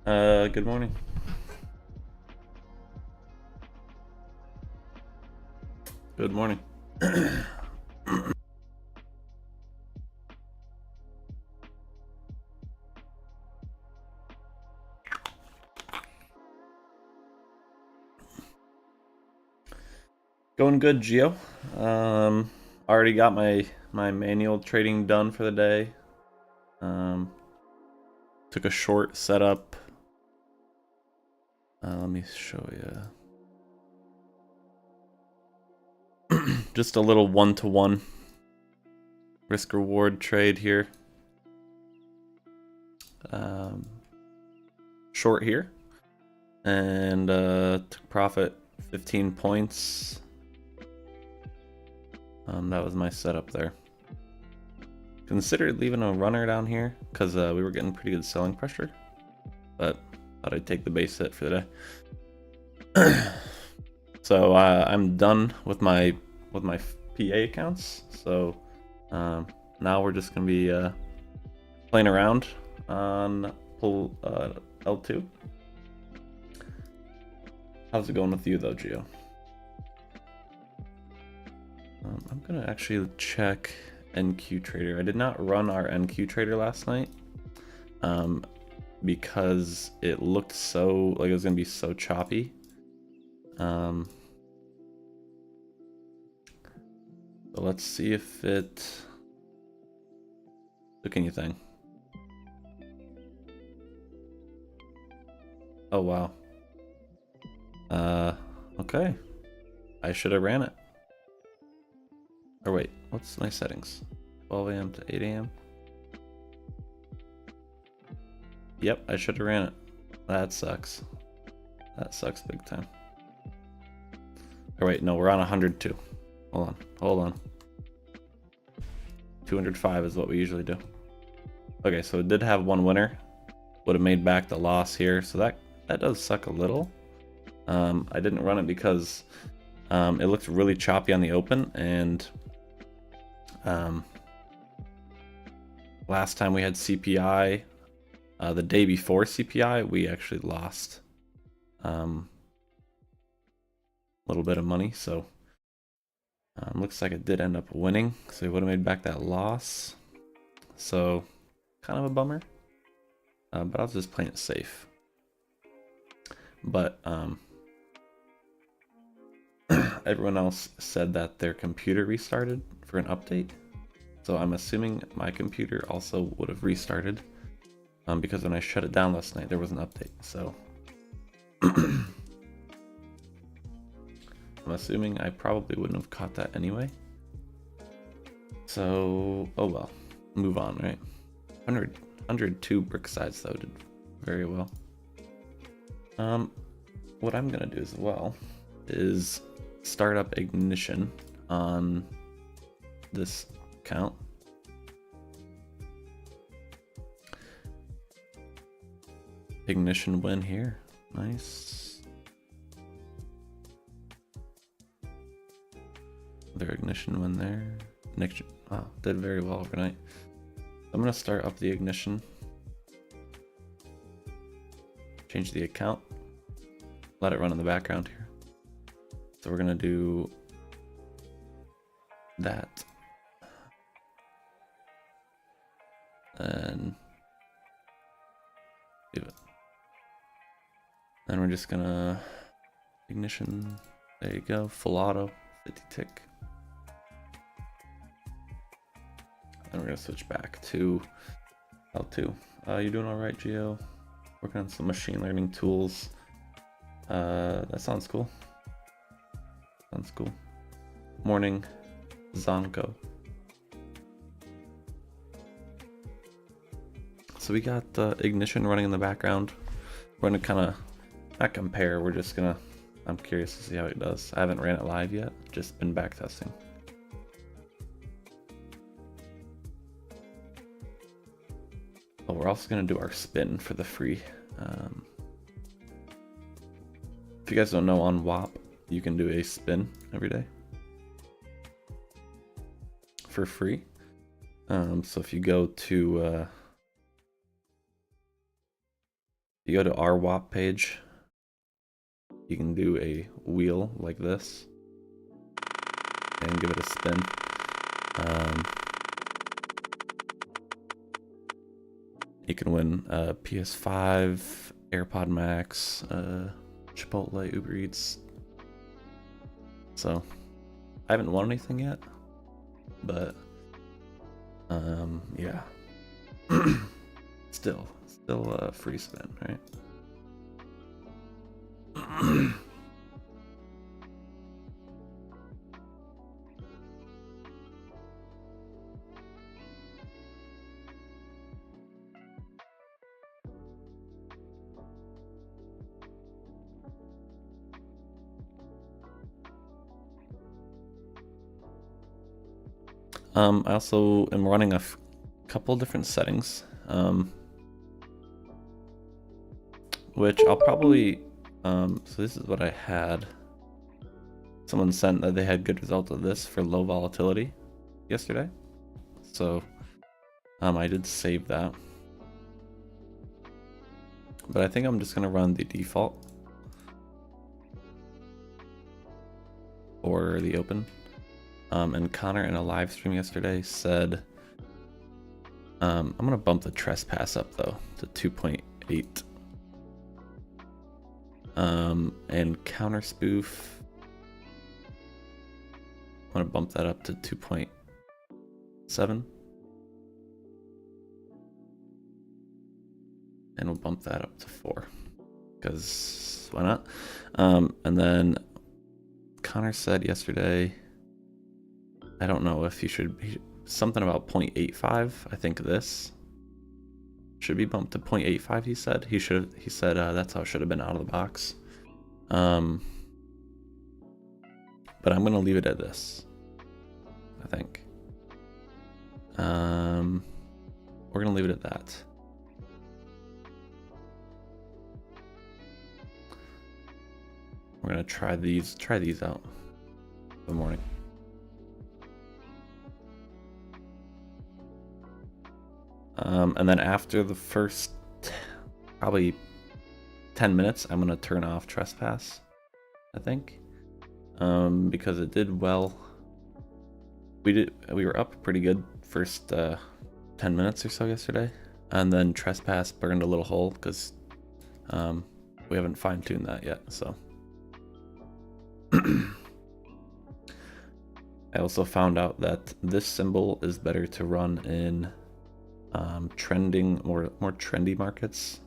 Good morning. Good morning. Going good, Geo. Already got my manual trading done for the day. Took a short setup. Let me show you. Just a little 1-to-1 risk reward trade here. Short here, and took profit 15 points. That was my setup there. Considered leaving a runner down here because we were getting pretty good selling pressure, but thought I'd take the base hit for the day. So I'm done with my PA accounts. So now we're just gonna be playing around on pull L2. How's it going with you though, Geo? I'm gonna actually check NQ Trader. I did not run our NQ Trader last night because it looked so like it was gonna be so choppy. So let's see if it took anything. Oh wow. Okay. I should have ran it. Or wait, what's my settings? 12 a.m. to 8 a.m. Yep, I should have ran it. That sucks. That sucks big time. Or wait, no, we're on 102. Hold on. 205 is what we usually do. Okay, so it did have one winner. Would have made back the loss here, so that does suck a little. I didn't run it because it looked really choppy on the open, and last time we had CPI, the day before CPI, we actually lost a little bit of money, so looks like it did end up winning, so we would have made back that loss. So kind of a bummer, but I was just playing it safe. But everyone else said that their computer restarted for an update, so I'm assuming my computer also would have restarted because when I shut it down last night there was an update. So I'm assuming I probably wouldn't have caught that anyway. So oh well, move on, right? 102 brick sides though, did very well. What I'm gonna do as well is start up ignition on this account. Ignition win here, nice. Their ignition win there. Wow, did very well overnight. I'm gonna start up the ignition. Change the account. Let it run in the background here. So we're gonna do that. And leave it. Then we're just gonna ignition. There you go, full auto, 50 tick. And we're gonna switch back to L2. You doing all right, Geo? Working on some machine learning tools. That sounds cool. Sounds cool. Morning, Zonko. So we got the ignition running in the background. We're gonna kind of not compare. We're just gonna. I'm curious to see how it does. I haven't ran it live yet. Just been back testing. Oh, we're also gonna do our spin for the free. If you guys don't know, on WAP, you can do a spin every day for free. So if you go to you go to our WAP page, you can do a wheel like this and give it a spin. You can win PS5, AirPod Max, Chipotle, Uber Eats. So I haven't won anything yet, but yeah. still a free spin, right? I also am running a couple different settings, which I'll probably, so this is what I had. Someone sent that they had good results of this for low volatility yesterday. So I did save that. But I think I'm just gonna run the default or the open. And Connor in a live stream yesterday said, I'm gonna bump the trespass up though to 2.8. And counter spoof, I'm gonna bump that up to 2.7. And we'll bump that up to 4, because why not? And then Connor said yesterday, I don't know if you should be something about 0.85. I think this should be bumped to 0.85. He said he said that's how it should have been out of the box. But I'm gonna leave it at this, I think. We're gonna leave it at that. We're gonna try these out in the morning. And then after the first probably 10 minutes, I'm gonna turn off trespass, I think, because it did well. We were up pretty good first 10 minutes or so yesterday, and then trespass burned a little hole because we haven't fine-tuned that yet. So I also found out that this symbol is better to run in trending, more trendy markets,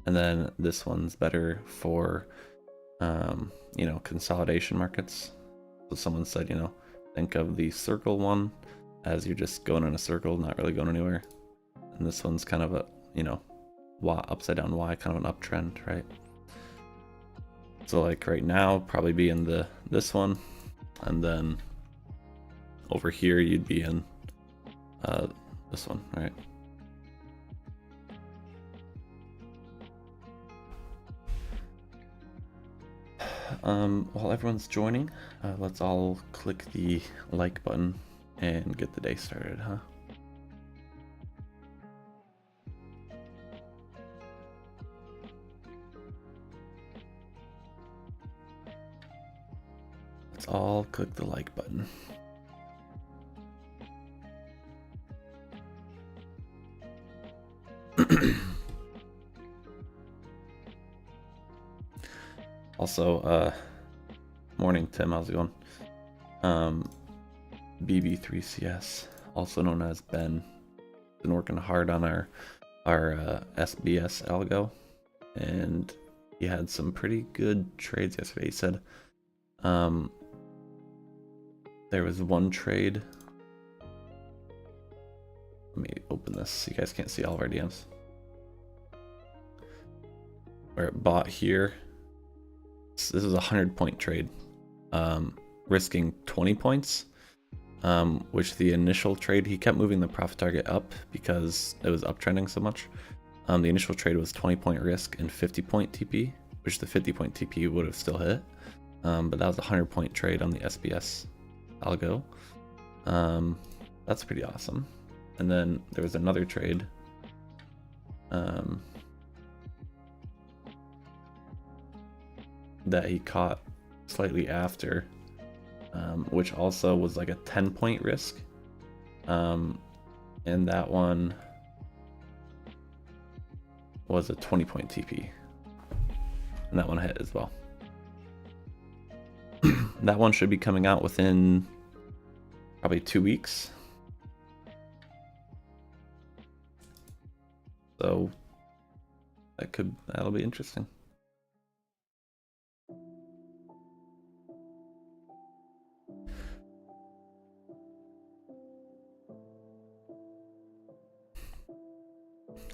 and then this one's better for you know, consolidation markets. So someone said, you know, think of the circle one as you're just going in a circle, not really going anywhere, and this one's kind of a, you know, Y, upside down Y, kind of an uptrend, right? So like right now probably be in this one, and then over here you'd be in this one, right? While everyone's joining, let's all click the like button and get the day started, huh? Let's all click the like button. Also, morning Tim, how's it going? BB3CS, also known as Ben, been working hard on our SBS algo, and he had some pretty good trades yesterday. He said there was one trade. Let me open this so you guys can't see all of our DMs. Where it bought here. This is a 100-point trade, risking 20 points, which the initial trade, he kept moving the profit target up because it was uptrending so much. The initial trade was 20-point risk and 50-point TP, which the 50-point TP would have still hit, but that was a 100-point trade on the SBS algo. That's pretty awesome. And then there was another trade that he caught slightly after, which also was like a 10-point risk. And that one was a 20-point TP. And that one hit as well. That one should be coming out within probably 2 weeks. So that'll be interesting.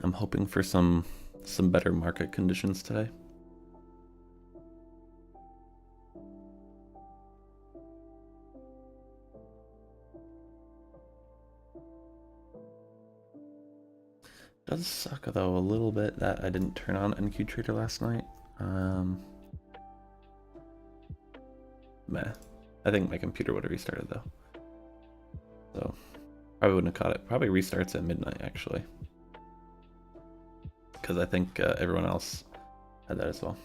I'm hoping for some better market conditions today. Does suck though a little bit that I didn't turn on NQ Trader last night. Meh. I think my computer would have restarted though. So probably wouldn't have caught it. Probably restarts at midnight actually. Because I think everyone else had that as well.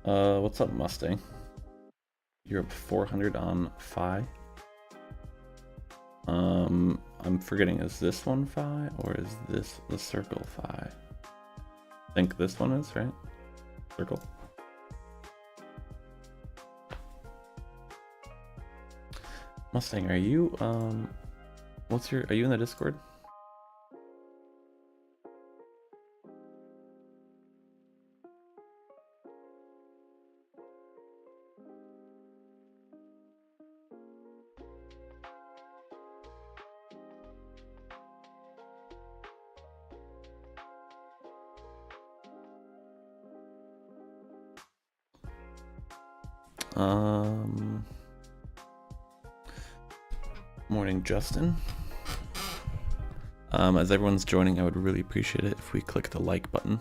What's up, Mustang? You're up 400 on Phi. I'm forgetting, is this one Phi or is this the circle Phi? I think this one is, right? Circle. Mustang, are you are you in the Discord? Morning, Justin. As everyone's joining, I would really appreciate it if we click the like button.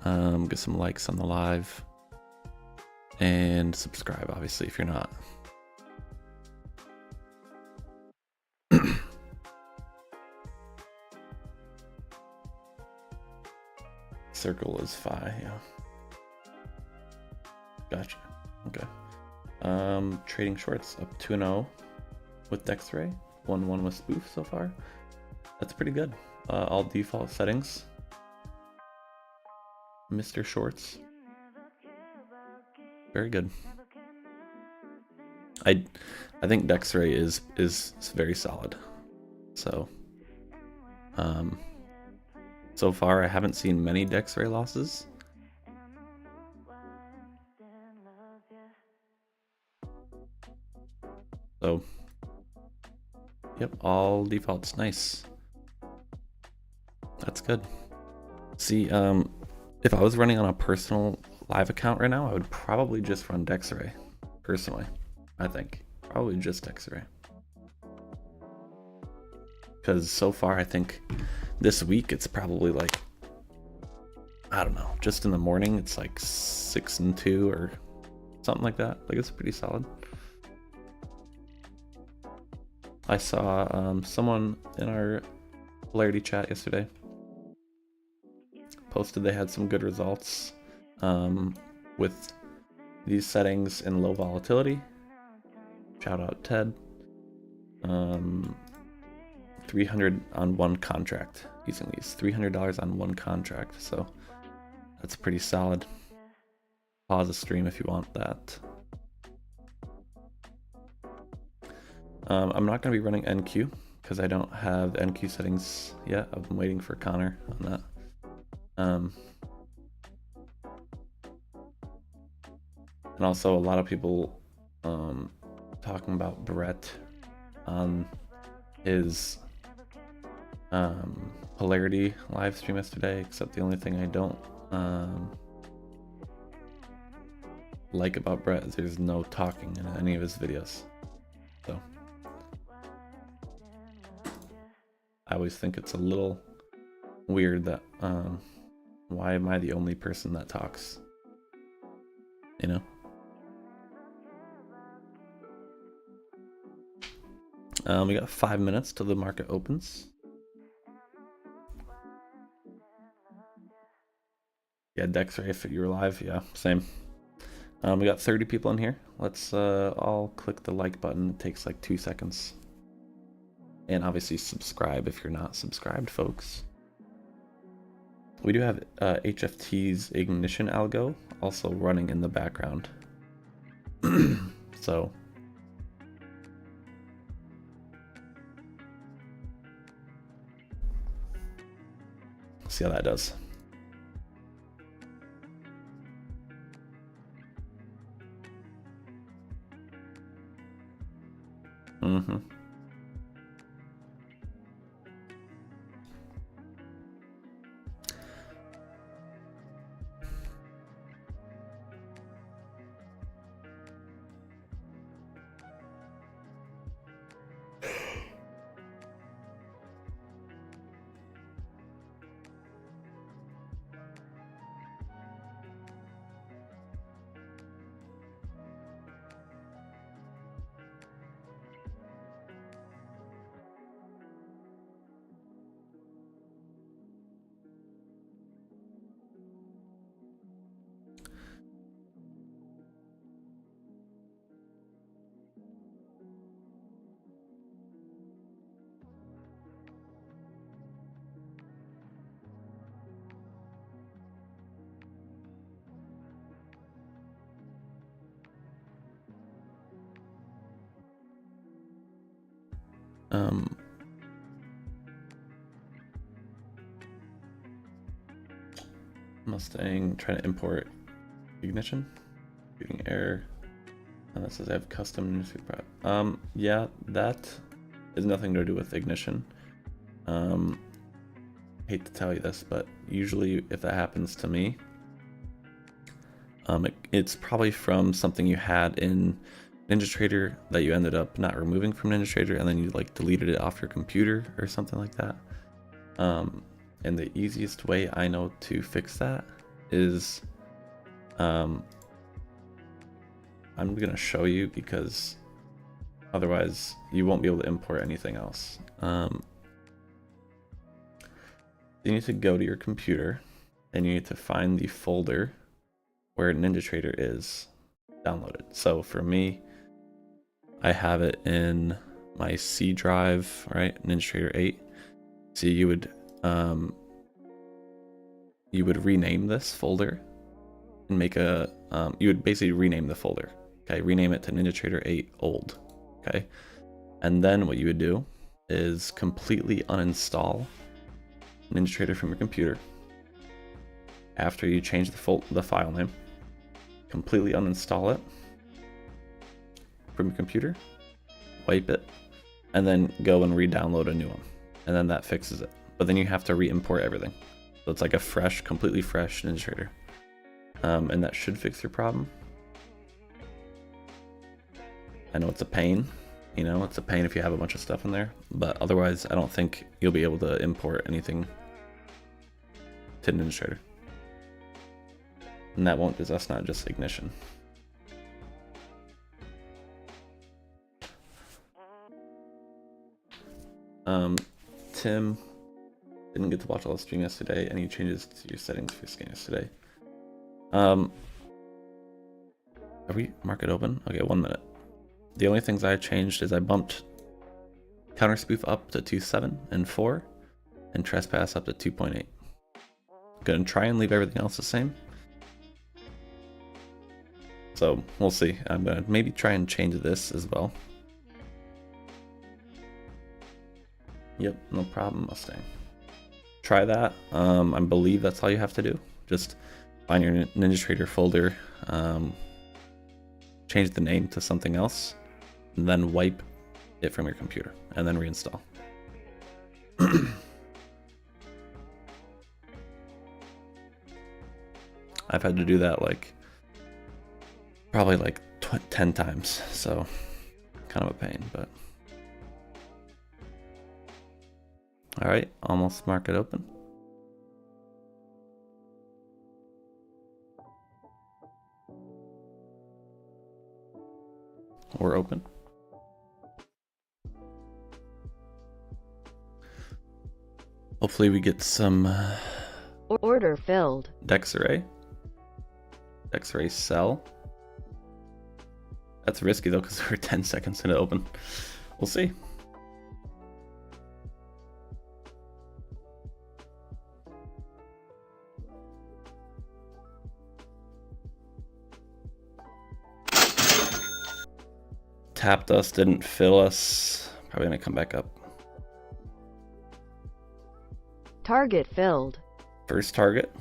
Get some likes on the live. And subscribe, obviously, if you're not. Circle is Phi, yeah. Gotcha. Okay. Trading shorts up 2-0 with Dexray, 1-1 with Spoof so far. That's pretty good. All default settings. Mr. Shorts. Very good. I think Dexray is very solid. So so far I haven't seen many Dexray losses. So yep, all defaults. Nice. That's good. See, if I was running on a personal live account right now, I would probably just run Dexray. Personally, I think probably just Dexray. Because so far, I think this week it's probably like, I don't know, just in the morning it's like 6-2 or something like that. Like, it's pretty solid. I saw someone in our Polarity chat yesterday posted they had some good results with these settings in low volatility. Shout out Ted. 300 on one contract using these. $300 on one contract, so that's pretty solid. Pause the stream if you want that. I'm not going to be running NQ because I don't have NQ settings yet. I've been waiting for Connor on that. And also a lot of people talking about Brett on his Polarity live stream yesterday, except the only thing I don't like about Brett is there's no talking in any of his videos. So I always think it's a little weird that why am I the only person that talks, you know? We got 5 minutes till the market opens. Yeah, Dexray, if you were live, yeah, same. We got 30 people in here. Let's all click the like button. It takes like 2 seconds. And obviously subscribe if you're not subscribed, folks. We do have HFT's ignition algo also running in the background. So see how that does. Mm-hmm. Mustang trying to import ignition, getting error, and that says I have custom newspaper. Yeah, that is nothing to do with ignition. Hate to tell you this, but usually if that happens to me, it's probably from something you had in NinjaTrader that you ended up not removing from NinjaTrader, and then you like deleted it off your computer or something like that. And the easiest way I know to fix that is, I'm gonna show you because otherwise you won't be able to import anything else. You need to go to your computer and you need to find the folder where NinjaTrader is. downloaded. So for me, I have it in my C drive, right? NinjaTrader 8. So you would rename this folder and make a you would basically rename the folder. Okay, rename it to NinjaTrader 8 old. Okay, and then what you would do is completely uninstall NinjaTrader from your computer. After you change the file name, completely uninstall it from your computer, wipe it, and then go and re-download a new one, and then that fixes it. But then you have to re-import everything, so it's like a fresh, completely fresh NinjaTrader, and that should fix your problem. I know it's a pain, you know, it's a pain if you have a bunch of stuff in there, but otherwise I don't think you'll be able to import anything to NinjaTrader. And that won't, because that's not just ignition. Tim didn't get to watch all the stream yesterday. Any changes to your settings for your scan yesterday? Are we market open? Okay, 1 minute. The only things I changed is I bumped counter spoof up to 2.7 and 4, and trespass up to 2.8. Gonna try and leave everything else the same. So we'll see. I'm gonna maybe try and change this as well. Yep, no problem, Mustang. Try that. I believe that's all you have to do. Just find your NinjaTrader folder, change the name to something else, and then wipe it from your computer, and then reinstall. I've had to do that like probably like 10 times, so kind of a pain, but all right, almost market open. We're open. Hopefully we get some order filled. Dexarray sell. That's risky though, because we're 10 seconds into open. We'll see. Tapped us, didn't fill us. Probably gonna come back up. Target filled. First target.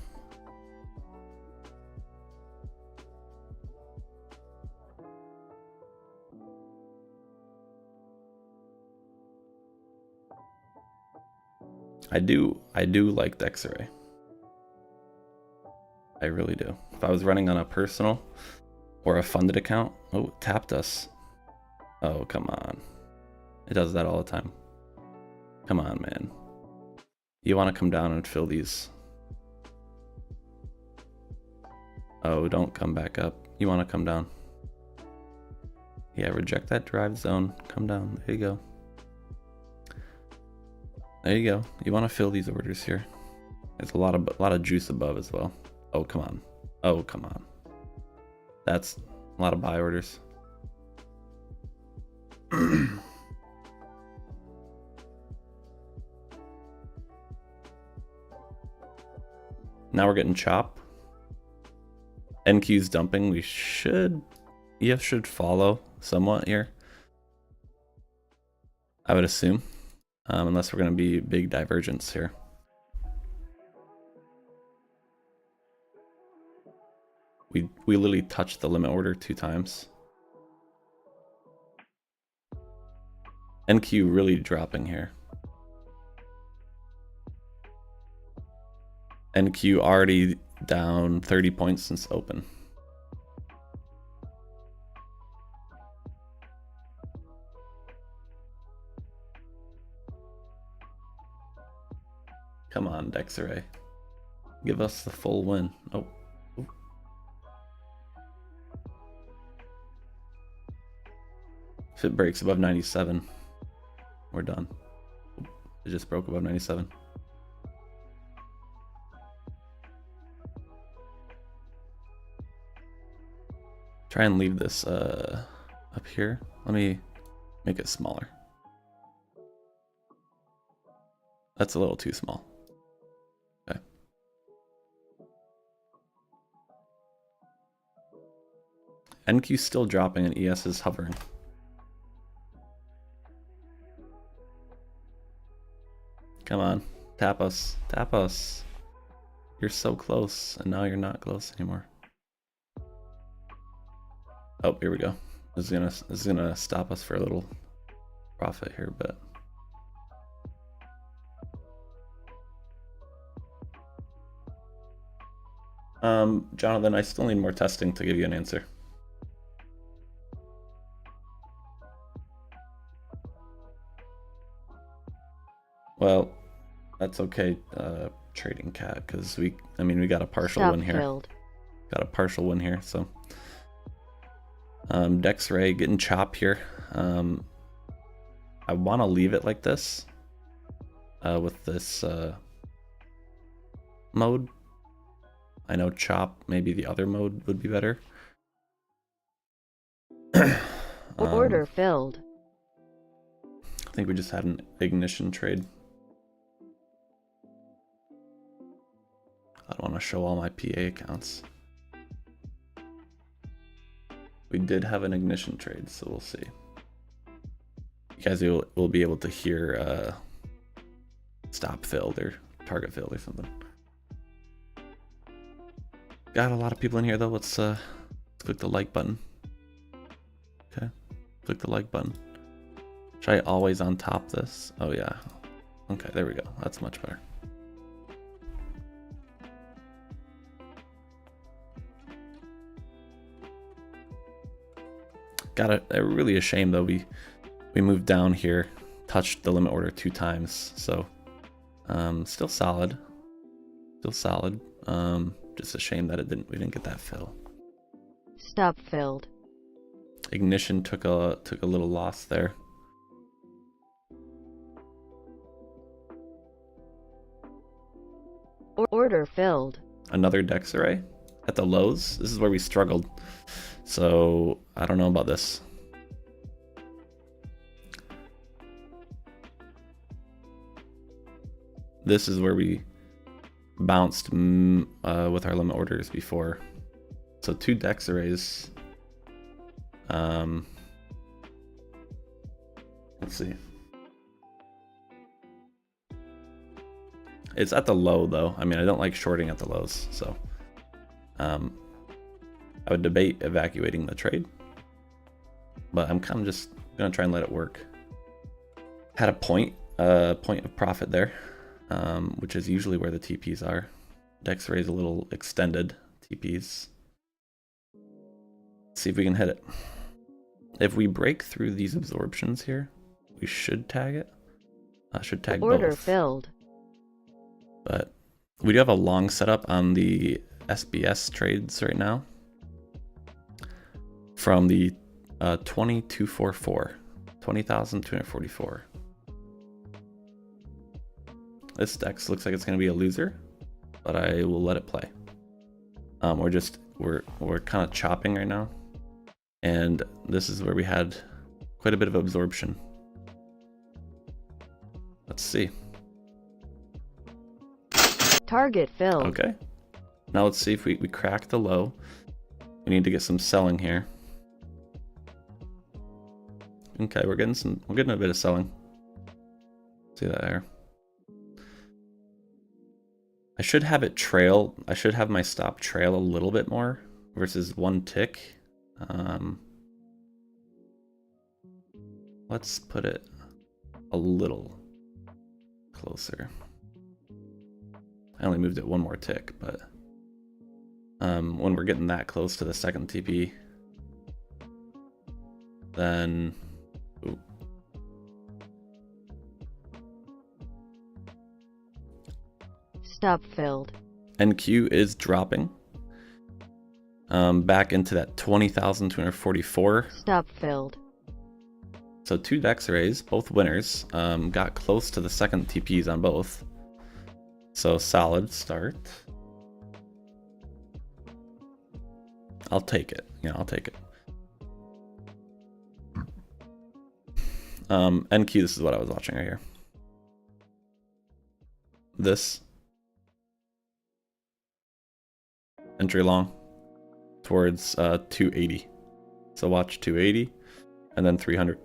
I do like Dexarray. I really do. If I was running on a personal or a funded account, oh, it tapped us. Oh, come on. It does that all the time. Come on, man. You want to come down and fill these. Oh, don't come back up. You want to come down. Yeah, reject that drive zone. Come down. There you go. There you go. You want to fill these orders here. There's a lot of juice above as well. Oh, come on. Oh, come on. That's a lot of buy orders. Now we're getting chop. NQ's dumping. We should, EF should follow somewhat here, I would assume, unless we're going to be big divergence here. We literally touched the limit order 2 times. NQ really dropping here. NQ already down 30 points since open. Come on, Dexarray. Give us the full win. Oh. If it breaks above 97, we're done. It just broke above 97. Try and leave this up here. Let me make it smaller. That's a little too small. Okay. NQ's still dropping and ES is hovering. Come on, tap us, tap us. You're so close, and now you're not close anymore. Oh, here we go. This is gonna stop us for a little profit here, but Jonathan, I still need more testing to give you an answer. Well, that's okay, Trading Cat, because we got a partial win here. Got a partial win here, so. Dex Ray getting chopped here. I want to leave it like this with this mode. I know chop, maybe the other mode would be better. Order filled. I think we just had an ignition trade. I don't want to show all my PA accounts. We did have an ignition trade, so we'll see. You guys will be able to hear stop filled or target filled or something. Got a lot of people in here though. Let's click the like button. Okay, click the like button. Should I always on top this? Oh yeah. Okay, there we go. That's much better. Got it. Really a shame though. We moved down here, touched the limit order 2 times. So still solid. Still solid. Just a shame that we didn't get that fill. Stop filled. Ignition took a little loss there. Order filled. Another Dex array at the lows. This is where we struggled. So I don't know about this. This is where we bounced with our limit orders before. So 2 Dex arrays. Let's see. It's at the low though. I mean, I don't like shorting at the lows, so I would debate evacuating the trade, but I'm kind of just gonna try and let it work. Had a point of profit there, which is usually where the TPs are. Dex raise a little extended TPs. Let's see if we can hit it. If we break through these absorptions here, we should tag it. Should tag both. Order filled. But we do have a long setup on the SBS trades right now. From the 2244, 20,244. This Dex looks like it's going to be a loser, but I will let it play. We're kind of chopping right now, and this is where we had quite a bit of absorption. Let's see. Target filled. Okay. Now let's see if we crack the low. We need to get some selling here. Okay, we're getting a bit of selling. See that there? I should have it trail. I should have my stop trail a little bit more versus 1 tick. Let's put it a little closer. I only moved it 1 more tick, but when we're getting that close to the second TP, then ooh. Stop filled. NQ is dropping back into that 20,244. Stop filled. So 2 Dex arrays, both winners, got close to the second TPs on both. So solid start. I'll take it. You know, I'll take it. NQ, this is what I was watching right here. This entry long towards 280. So watch 280 and then 300.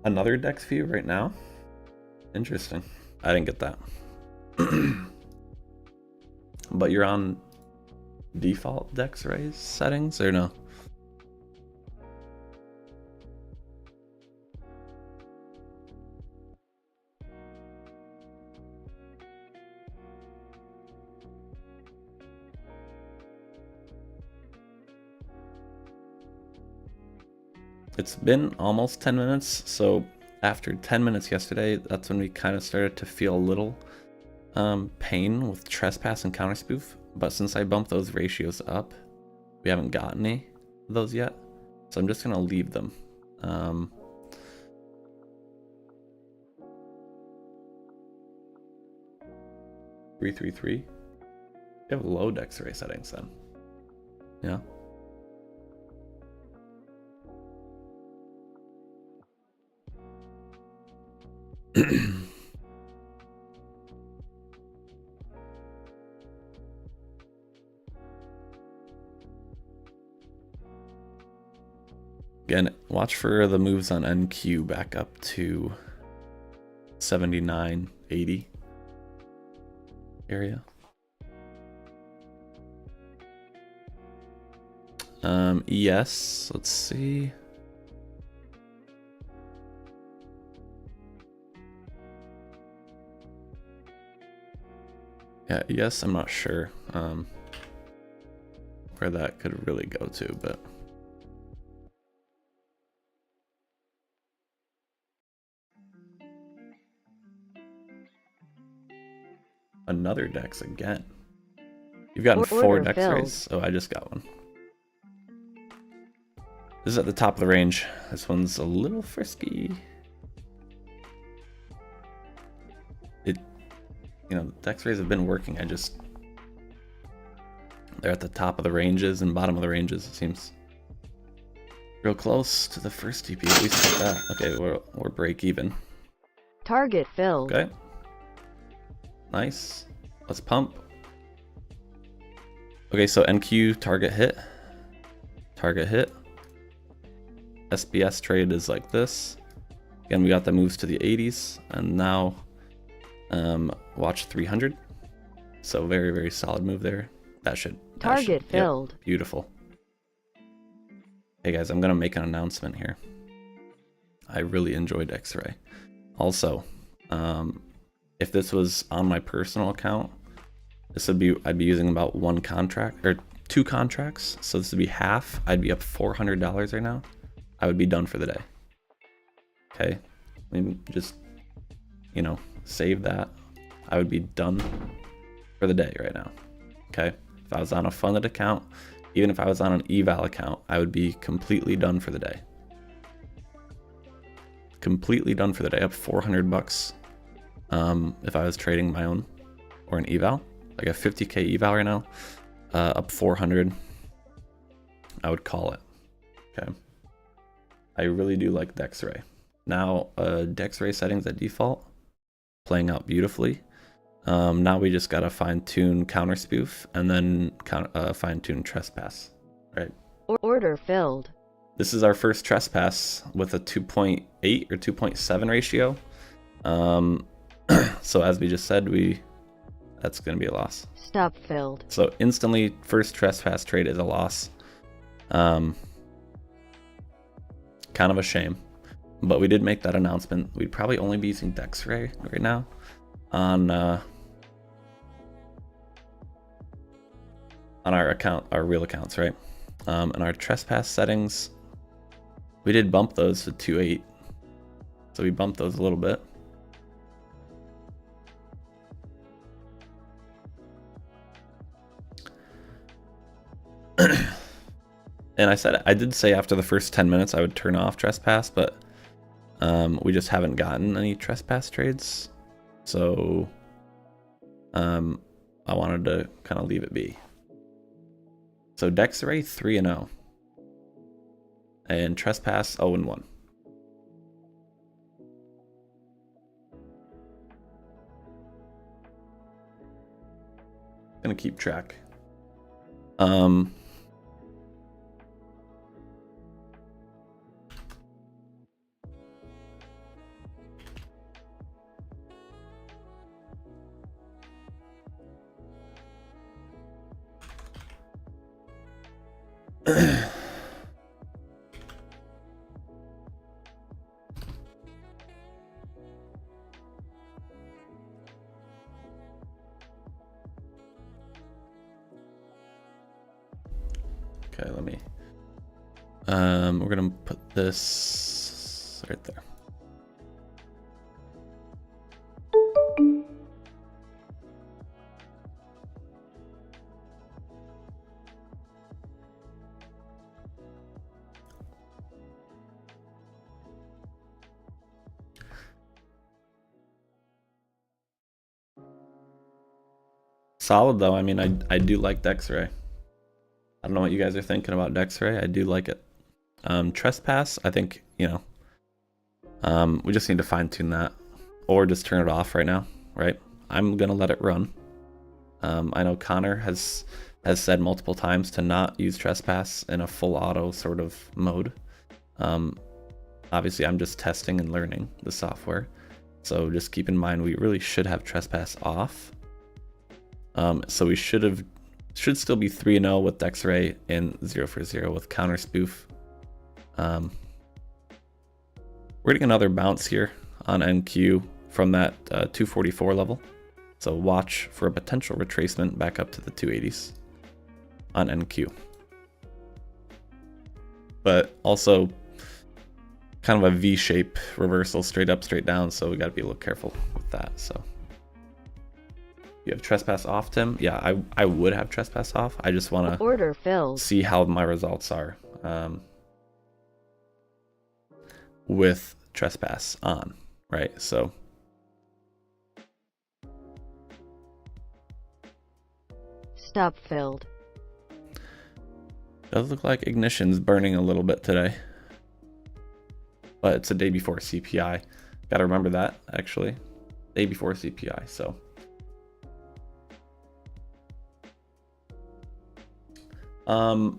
Another dex view right now. Interesting. I didn't get that. But you're on default dex raise settings or no? It's been almost 10 minutes, so after 10 minutes yesterday, that's when we kind of started to feel a little pain with trespass and counter spoof. But since I bumped those ratios up, we haven't gotten any of those yet, so I'm just gonna leave them. 333. You have low dex ray settings then. Yeah. Again, watch for the moves on NQ back up to 79, 80 area. ES, let's see. Yeah, ES, I'm not sure where that could really go to, but another dex again. You've gotten 4 dex rays. Oh, I just got one. This is at the top of the range. This one's a little frisky. You know, the dex rays have been working. They're at the top of the ranges and bottom of the ranges. It seems real close to the first TP. At least like that. Okay, we're break even. Target filled. Okay. Nice. Let's pump. Okay, so NQ target hit. Target hit. SBS trade is like this. Again, we got the moves to the 80s, and now watch 300. So very, very solid move there. That should filled. Yep, beautiful. Hey guys, I'm gonna make an announcement here. I really enjoyed X-Ray. Also, if this was on my personal account, I'd be using about 1 contract or 2 contracts. So this would be half. I'd be up $400 right now. I would be done for the day. Okay, I mean, just, you know, save that. I would be done for the day right now. Okay, if I was on a funded account, even if I was on an eval account, I would be completely done for the day. Completely done for the day. Up $400 if I was trading my own or an eval, like a 50k eval right now, up 400. I would call it. Okay, I really do like Dexray. Now Dexray settings at default, playing out beautifully. Now we just gotta fine-tune counter spoof and then fine-tune trespass, right? Order filled. This is our first trespass with a 2.8 or 2.7 ratio. So as we just said, that's gonna be a loss. Stop filled. So instantly, first trespass trade is a loss. Kind of a shame, but we did make that announcement. We'd probably only be using Dexray right now on our account, our real accounts, right? And our trespass settings, we did bump those to 2.8, so we bumped those a little bit. And I did say after the first 10 minutes I would turn off trespass, but We just haven't gotten any trespass trades, so I wanted to kind of leave it be. So Dexray 3-0, and trespass 0-1. Gonna keep track. Okay, let me. We're gonna put this right there. Solid though. I mean, I do like Dexray. I don't know what you guys are thinking about Dexray. I do like it. Trespass, I think, you know, we just need to fine tune that, or just turn it off right now, right? I'm gonna let it run. I know Connor has said multiple times to not use trespass in a full auto sort of mode. Obviously, I'm just testing and learning the software, so just keep in mind we really should have trespass off. So we should still be 3-0 with Dexray and 0-for-0 with counter spoof. We're getting another bounce here on NQ from that 244 level. So watch for a potential retracement back up to the 280s on NQ. But also kind of a V-shape reversal, straight up, straight down. So we got to be a little careful with that. So you have trespass off, Tim? Yeah, I would have trespass off. I just want to see how my results are with trespass on, right? So stop filled. Does look like ignition's burning a little bit today, but it's a day before CPI. Got to remember that, actually. Day before CPI, so.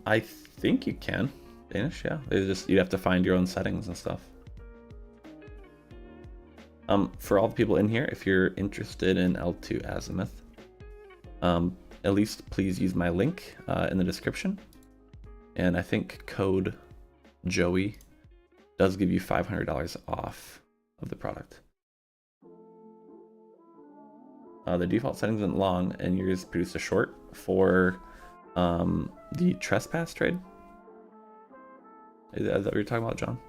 I think you can. Danish, yeah. You have to find your own settings and stuff. For all the people in here, if you're interested in L2Azimuth, at least please use my link in the description. And I think code Joey does give you $500 off of the product. The default settings isn't long, and yours produced a short for the trespass trade. Is that what you're talking about, John?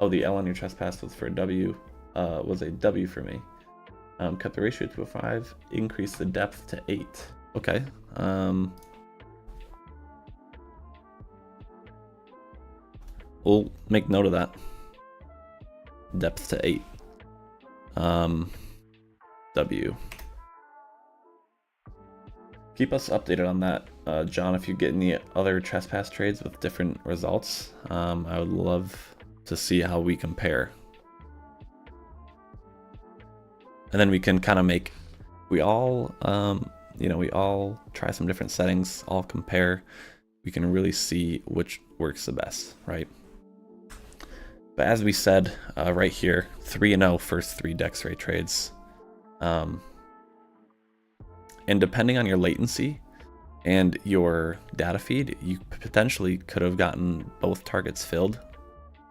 Oh, the L on your trespass was for a W, was a W for me. Cut the ratio to a 5, increase the depth to 8. Okay. We'll make note of that. Depth to 8. W. Keep us updated on that, John. If you get any other trespass trades with different results, I would love to see how we compare. And then we can kind of make, we all try some different settings, all compare. We can really see which works the best, right? But as we said right here, 3-0 first 3 Dexray trades. And depending on your latency and your data feed, you potentially could have gotten both targets filled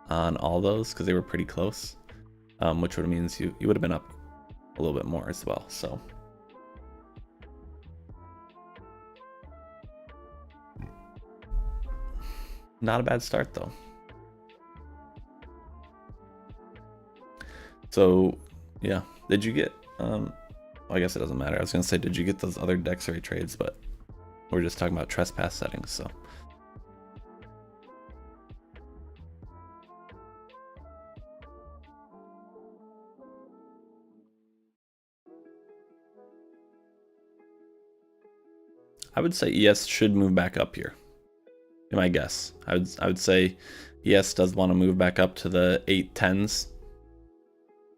on all those because they were pretty close, which would mean you would have been up a little bit more as well. So not a bad start though. So yeah, did you get well, I guess it doesn't matter. I was gonna say, did you get those other Dexray trades, but we're just talking about trespass settings, so. I would say ES should move back up here. In my guess, I would say ES does want to move back up to the 810s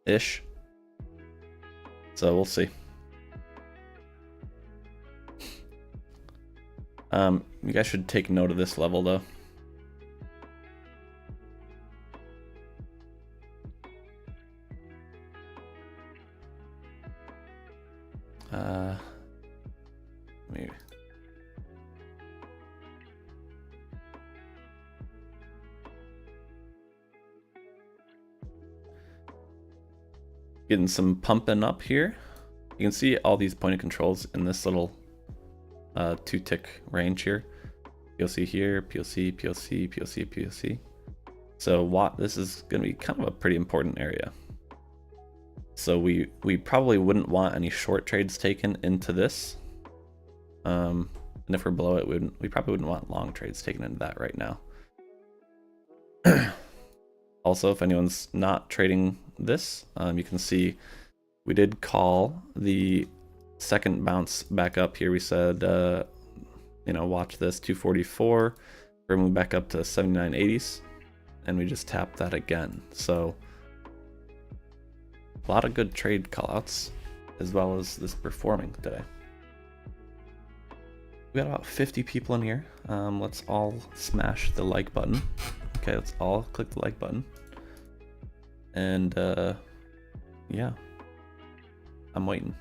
ish. So we'll see. You guys should take note of this level though. Maybe. Getting some pumping up here. You can see all these point of controls in this little 2-tick range here. POC here, POC, POC, POC, POC. So this is going to be kind of a pretty important area. So we probably wouldn't want any short trades taken into this. And if we're below it, we probably wouldn't want long trades taken into that right now. Also, if anyone's not trading this, you can see we did call the second bounce back up here. We said, you know, watch this 244. We're moving back up to 79.80s, and we just tapped that again. So a lot of good trade callouts, as well as this performing today. We got about 50 people in here. Let's all smash the like button. Okay, let's all click the like button. And yeah, I'm waiting.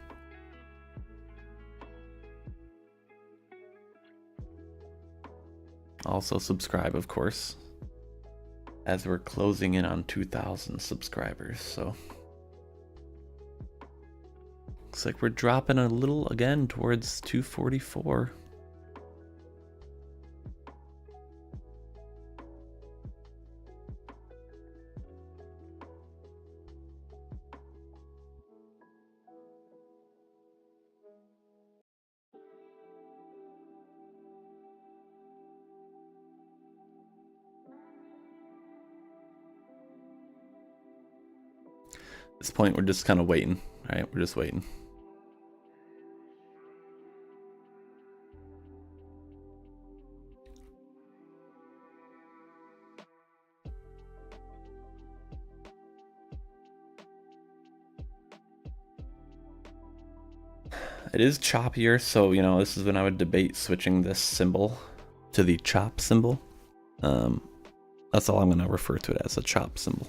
Also subscribe, of course, as we're closing in on 2,000 subscribers. So looks like we're dropping a little again towards 244. At this point, we're just kind of waiting, right? We're just waiting. It is choppier, so, you know, this is when I would debate switching this symbol to the chop symbol. That's all I'm going to refer to it as, a chop symbol.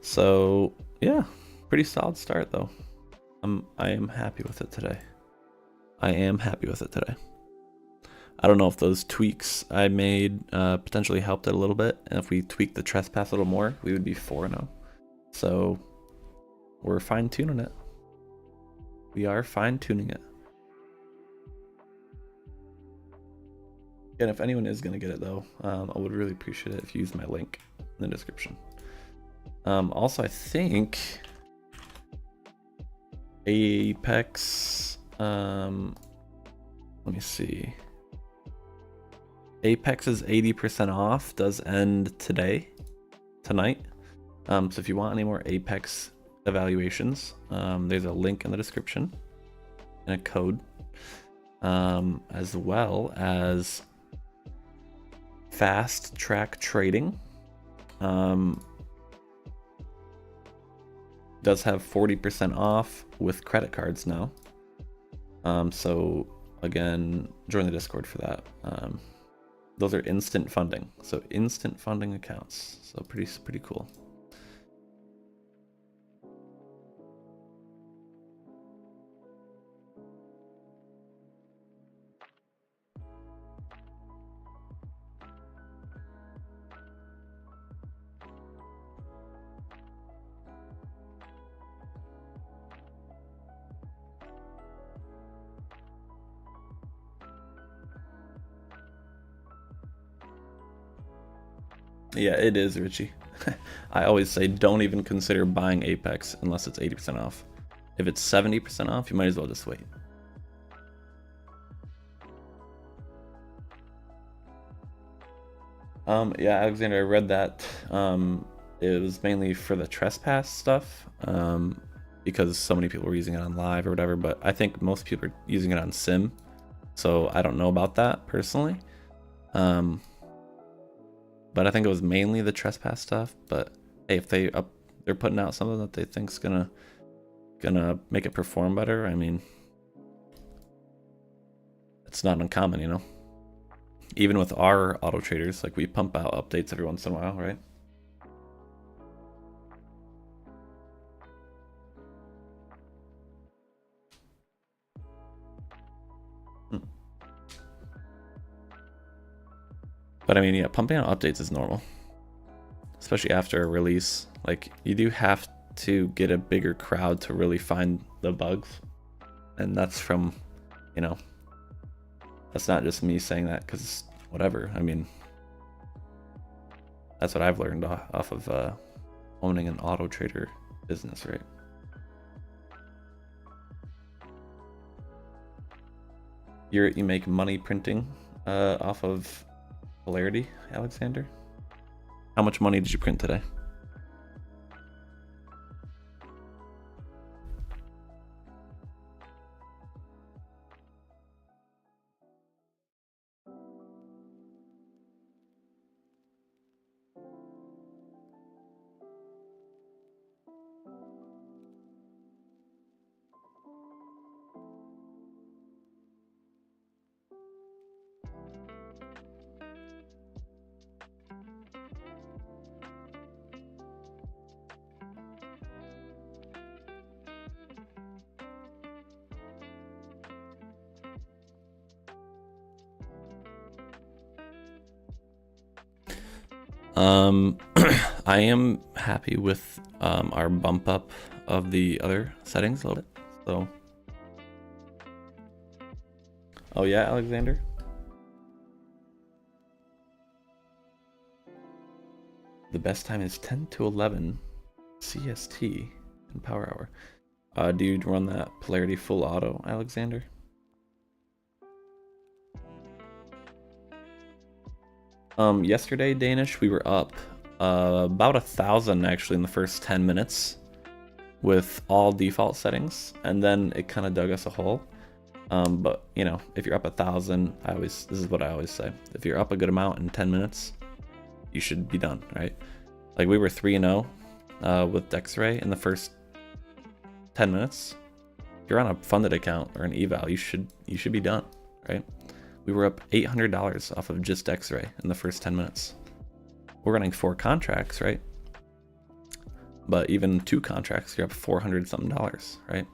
So yeah, pretty solid start though. I am happy with it today. I am happy with it today. I don't know if those tweaks I made potentially helped it a little bit, and if we tweak the trespass a little more, we would be 4-0. So we're fine tuning it. We are fine tuning it. And if anyone is gonna get it though, I would really appreciate it if you use my link in the description. Also, I think Apex, let me see. Apex's 80% off does end tonight. So if you want any more Apex evaluations, there's a link in the description and a code, as well as fast track trading. Does have 40% off with credit cards now. So again, join the Discord for that. Those are instant funding, so instant funding accounts. So pretty cool. Yeah, it is, Richie. I always say don't even consider buying Apex unless it's 80% off. If it's 70% off, you might as well just wait. Yeah, Alexander, I read that. It was mainly for the trespass stuff, because so many people were using it on live or whatever, but I think most people are using it on sim, so I don't know about that personally. But I think it was mainly the trespass stuff. But hey, if they're putting out something that they think's gonna make it perform better, I mean, it's not uncommon, you know. Even with our auto traders, like we pump out updates every once in a while, right? But I mean, yeah, pumping out updates is normal, especially after a release. Like, you do have to get a bigger crowd to really find the bugs, and that's from, you know, that's not just me saying that because whatever. I mean, that's what I've learned off of owning an auto trader business, right? You make money printing off of Polarity, Alexander? How much money did you print today? I am happy with our bump up of the other settings a little bit. So, oh yeah, Alexander. The best time is 10 to 11 CST in power hour. Do you run that Polarity full auto, Alexander? Yesterday, Danish, we were up about 1,000 actually in the first 10 minutes with all default settings, and then it kind of dug us a hole. But you know, if you're up 1,000, this is what I always say: if you're up a good amount in 10 minutes, you should be done, right? Like, we were 3-0 with Dexray in the first 10 minutes. If you're on a funded account or an eval, you should be done, right? We were up $800 off of just X-Ray in the first 10 minutes. We're running 4 contracts, right? But even 2 contracts, you're up $400 something, right?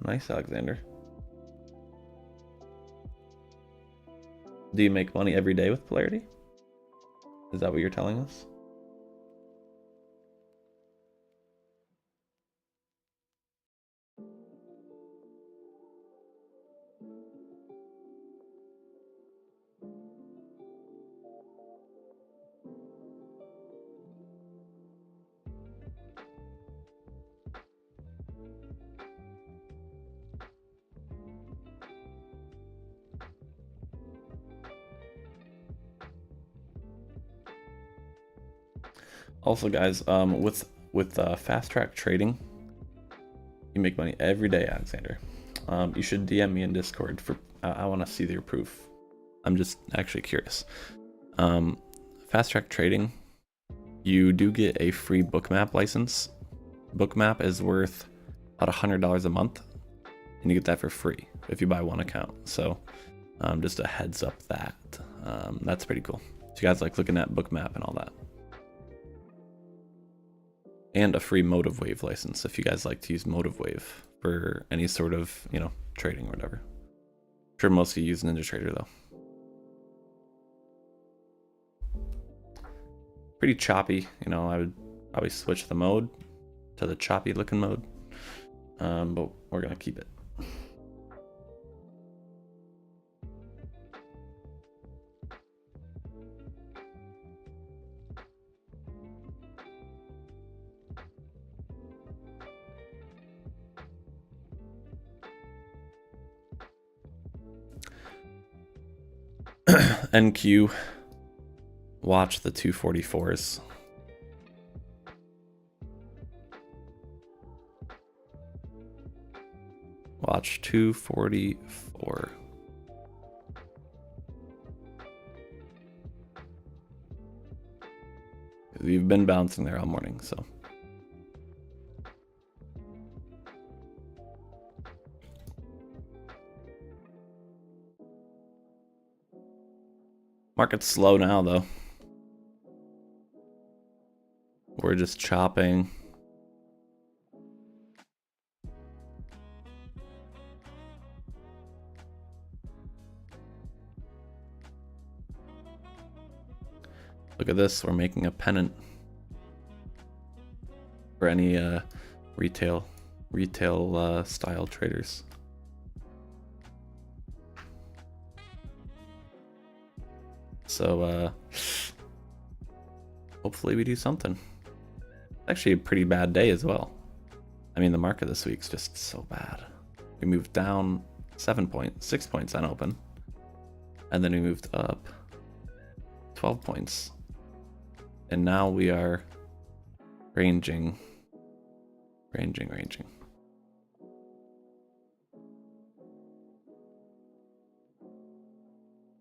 Nice, Alexander. Do you make money every day with Polarity? Is that what you're telling us? Also, guys, with fast track trading, you make money every day, Alexander. You should DM me in Discord for I want to see your proof. I'm just actually curious. Fast track trading, you do get a free bookmap license. Bookmap is worth about $100 a month, and you get that for free if you buy 1 account. So just a heads up that that's pretty cool. So you guys like looking at bookmap and all that. And a free Motive Wave license if you guys like to use Motive Wave for any sort of, you know, trading or whatever. I'm sure most of you use NinjaTrader though. Pretty choppy, you know. I would probably switch the mode to the choppy looking mode, but we're gonna keep it. NQ, watch the 244s. Watch 244. We've been bouncing there all morning, so. Market's slow now, though. We're just chopping. Look at this, we're making a pennant for any retail style traders. So hopefully we do something. Actually a pretty bad day as well. I mean, the market this week's just so bad. We moved down 6 points on open, and then we moved up 12 points. And now we are ranging.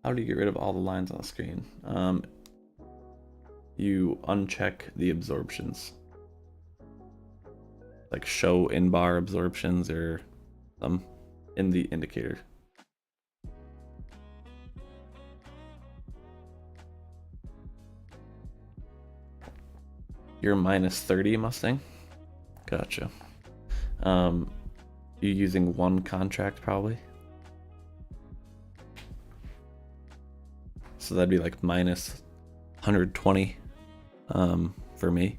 How do you get rid of all the lines on the screen? You uncheck the absorptions. Like show in bar absorptions or in the indicator. You're minus 30, Mustang? Gotcha. You're using one contract probably? So that'd be like minus 120 for me.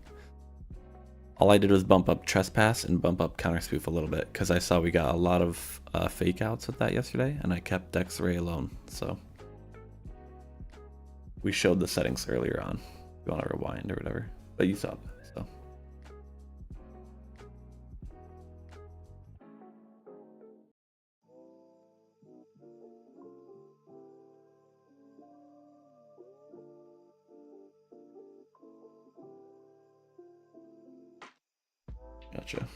All I did was bump up trespass and bump up counterspoof a little bit because I saw we got a lot of fake outs with that yesterday, and I kept Dex Ray alone. So we showed the settings earlier on. If you want to rewind or whatever, but you saw that. So gotcha.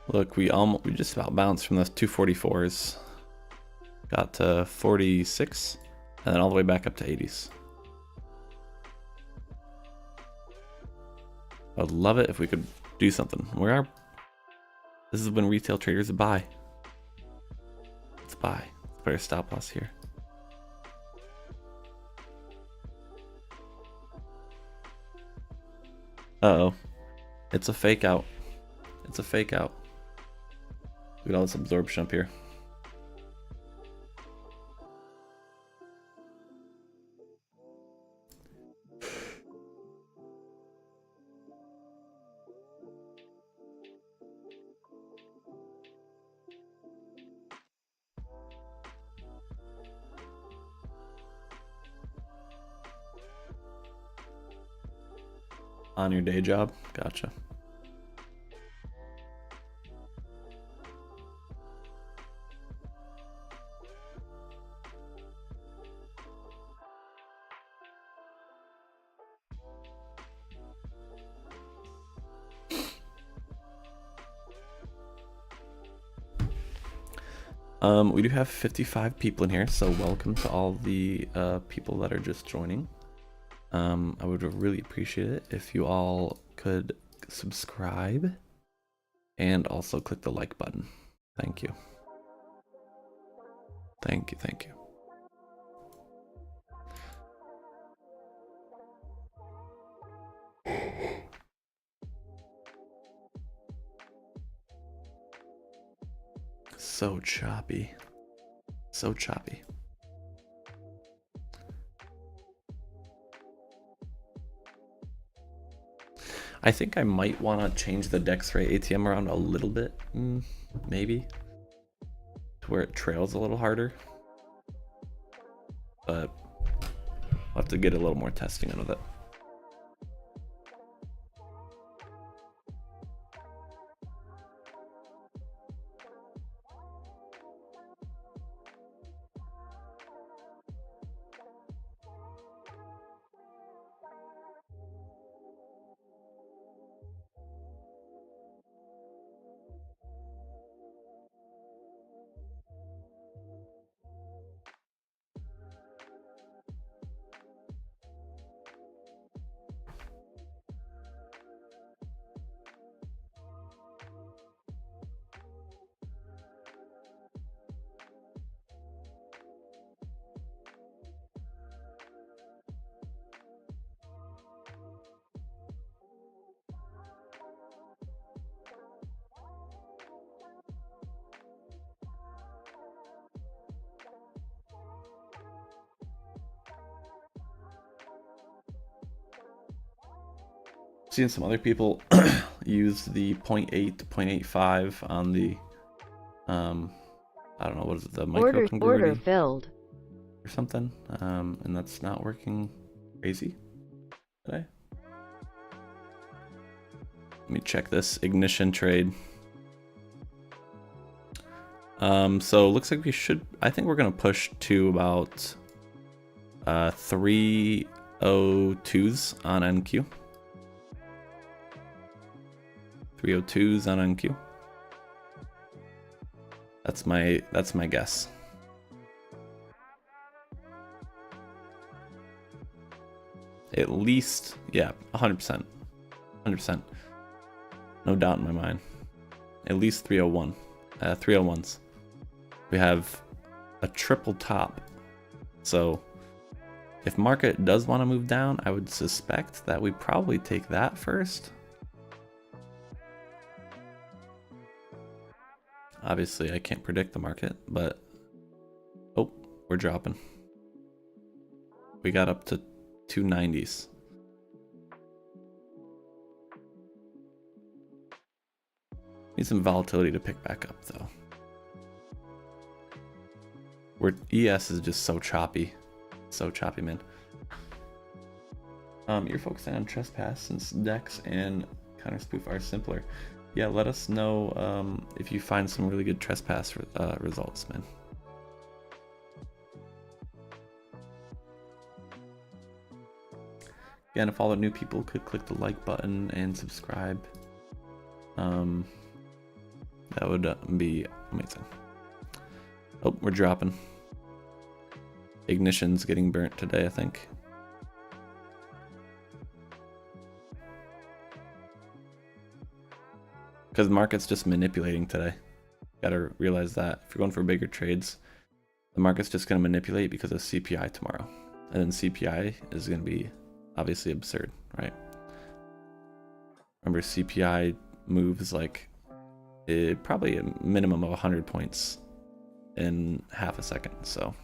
Look, we just about bounced from those 244s. Got to 46, and then all the way back up to 80s. I'd love it if we could do something. This is when retail traders buy. Let's buy. Let's put our stop loss here. Uh-oh. It's a fake out. It's a fake out. Look at all this absorption up here. On your day job? Gotcha. We do have 55 people in here, so welcome to all the people that are just joining. I would really appreciate it if you all could subscribe and also click the like button. Thank you. Thank you, thank you. So choppy. So choppy. I think I might want to change the Dex-Ray ATM around a little bit, maybe, to where it trails a little harder. But I'll have to get a little more testing in with it. Seeing some other people use the 0.8, 0.85 on the, I don't know, what is it, the micro Order filled. or something, and that's not working crazy today. Let me check this ignition trade. So it looks like we should, I think we're gonna push to about 302s on NQ. 302s on NQ. That's my guess. At least, yeah, 100%. 100%. No doubt in my mind. At least 301. 301s. We have a triple top. So if market does want to move down, I would suspect that we probably take that first. Obviously, I can't predict the market, but oh, we're dropping. We got up to 290s. Need some volatility to pick back up though. Where ES is just so choppy. So choppy, man. You're focusing on trespass since Dex and counter spoof are simpler. Yeah, let us know if you find some really good trespass results, man. Again, if all the new people could click the like button and subscribe, that would be amazing. Oh, we're dropping. Ignition's getting burnt today, I think. Because the market's just manipulating today. Gotta realize that. If you're going for bigger trades, the market's just gonna manipulate because of CPI tomorrow. And then CPI is gonna be obviously absurd, right? Remember, CPI moves like probably a minimum of 100 points in half a second, so.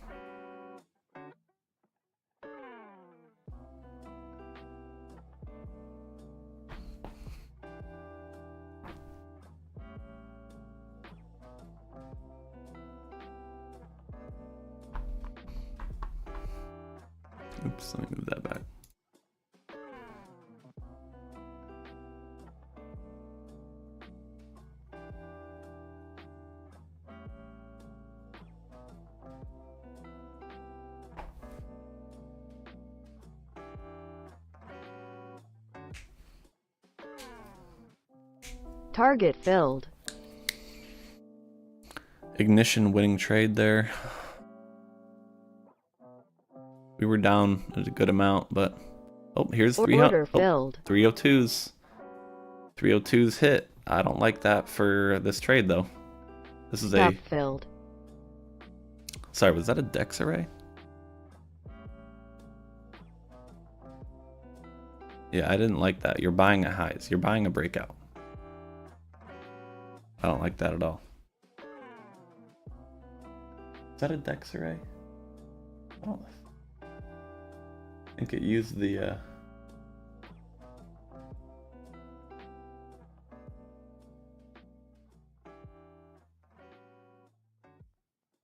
Oops, let me move that back. Target filled. Ignition winning trade there. We were down a good amount, but oh, here's 300. Filled. 302s. 302s hit. I don't like that for this trade though. This is Stop filled. Sorry, was that a Dex array? Yeah, I didn't like that. You're buying at highs. You're buying a breakout. I don't like that at all. Is that a Dex array? Oh, I think it used the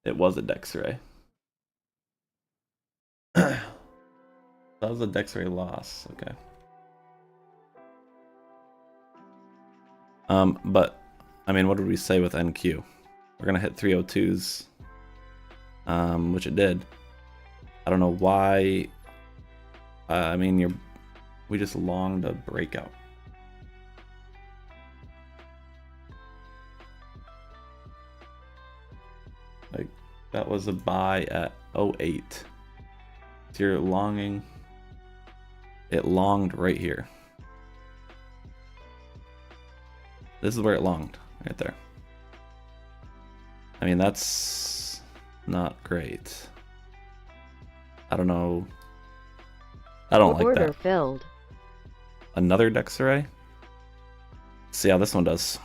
it was a Dex array. That was a Dex array loss. Okay. But I mean, what did we say with NQ? We're gonna hit 302s, which it did. I don't know why. I mean, we just longed a breakout. Like, that was a buy at 08. So you're longing. It longed right here. This is where it longed, right there. I mean, that's not great. I don't know. I don't like that. Order filled. Another Dex array? See how this one does.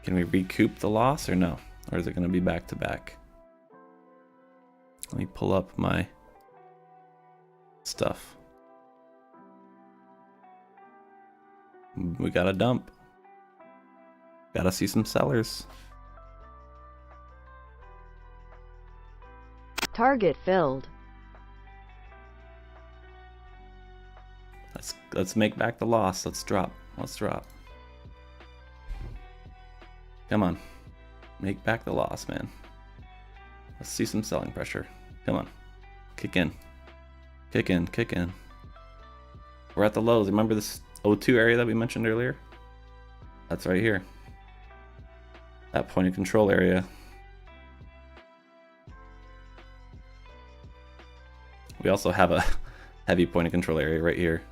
Can we recoup the loss or no? Or is it going to be back to back? Let me pull up my stuff. We got a dump. Gotta see some sellers. Target filled. Let's make back the loss. Let's drop. Let's drop. Come on. Make back the loss, man. Let's see some selling pressure. Come on. Kick in. Kick in. Kick in. We're at the lows. Remember this L2 area that we mentioned earlier? That's right here. That point of control area. We also have a heavy point of control area right here.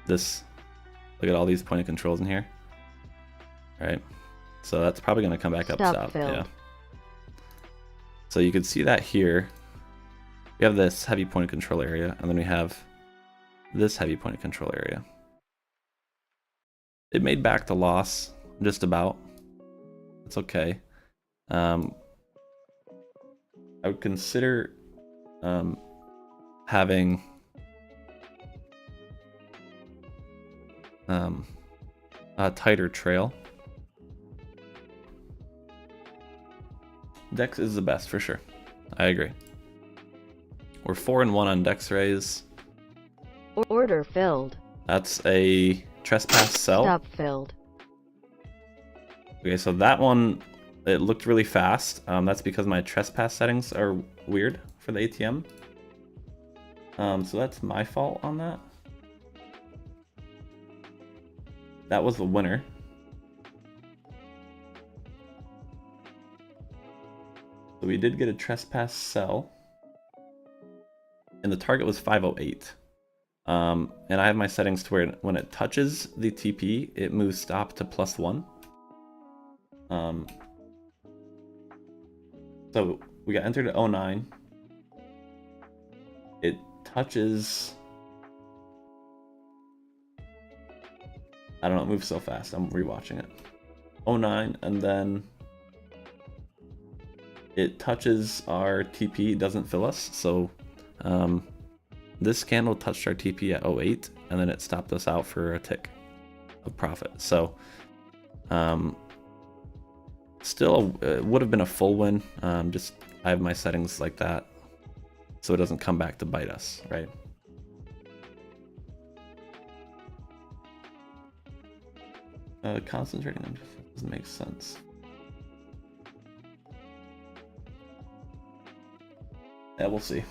Look at all these point of controls in here. All right. So that's probably going to come back up south. Yeah. So you can see that here. We have this heavy point of control area, and then we have this heavy point of control area. It made back the loss, just about. It's okay. I would consider having a tighter trail. Dex is the best for sure. I agree. We're 4-1 on Dex raise. Order filled. That's a trespass sell. Stop filled. Okay, so that one, it looked really fast. That's because my trespass settings are weird for the ATM. So that's my fault on that. That was the winner. So we did get a trespass sell. And the target was 508. And I have my settings to where when it touches the TP, it moves stop to +1. So we got entered at 09. It touches... I don't know, it moves so fast. I'm rewatching it. 09, and then it touches our TP. It doesn't fill us. So this candle touched our TP at 08, and then it stopped us out for a tick of profit. So still, it would have been a full win. Just I have my settings like that, so it doesn't come back to bite us, right? Concentrating on doesn't make sense. Yeah, we'll see.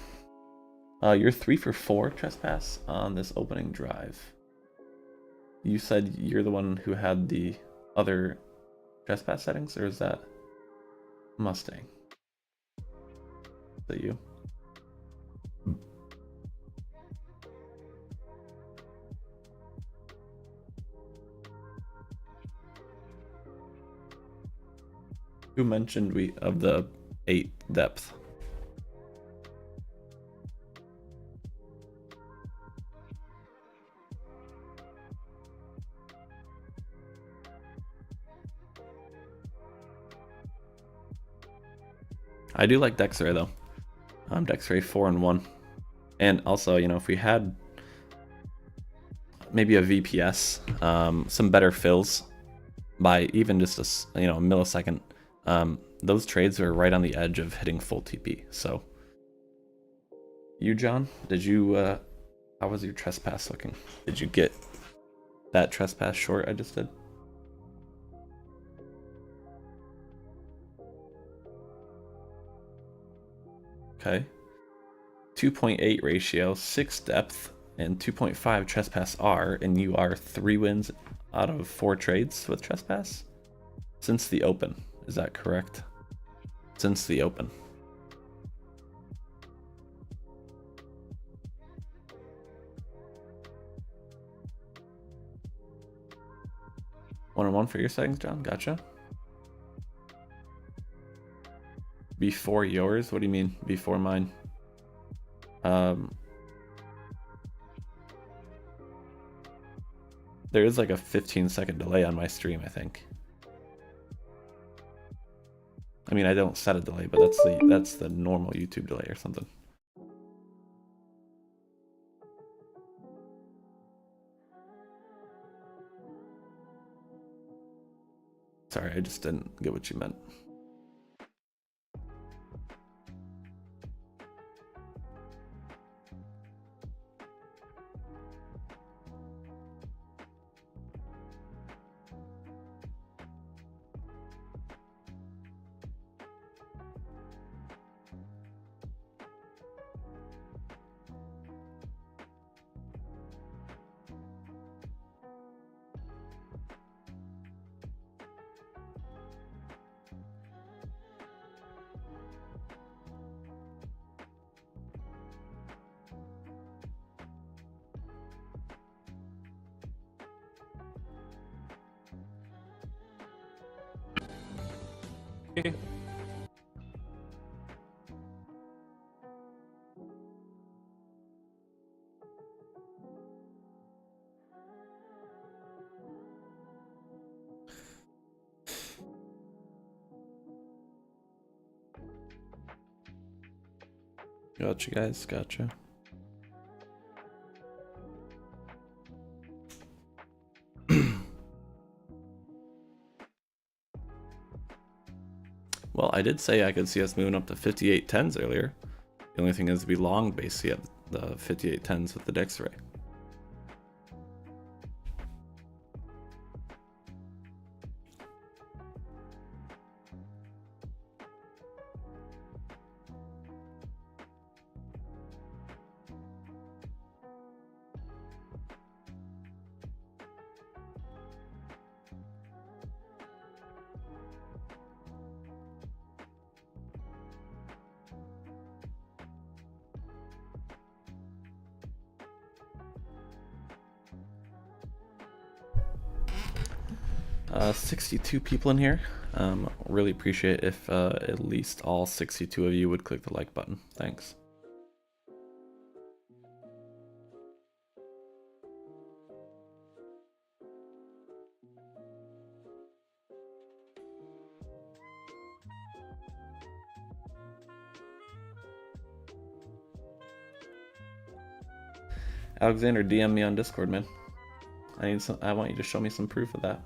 You're 3 for 4 trespass on this opening drive. You said you're the one who had the other trespass settings, or is that Mustang? Is that you? Who mentioned we of the 8 depth? I do like Dexray though. Dexray 4-1, and also, you know, if we had maybe a VPS, some better fills by even just a millisecond. Those trades are right on the edge of hitting full TP. So, you, John, did you? How was your trespass looking? Did you get that trespass short I just did? Okay. 2.8 ratio, 6 depth, and 2.5 trespass R, and you are 3 wins out of 4 trades with trespass since the open. Is that correct? Since the open. One-on-one for your settings, John. Gotcha. Before yours? What do you mean before mine? There is like a 15-second delay on my stream, I think. I mean, I don't set a delay, but that's the normal YouTube delay or something. Sorry, I just didn't get what you meant. Okay. Gotcha, guys. Gotcha. Well, I did say I could see us moving up to 5810s earlier. The only thing is we long basically at the 5810s with the Dex Ray. Uh, 62 people in here. Really appreciate if at least all 62 of you would click the like button. Thanks. Alexander, DM me on Discord, man. I want you to show me some proof of that.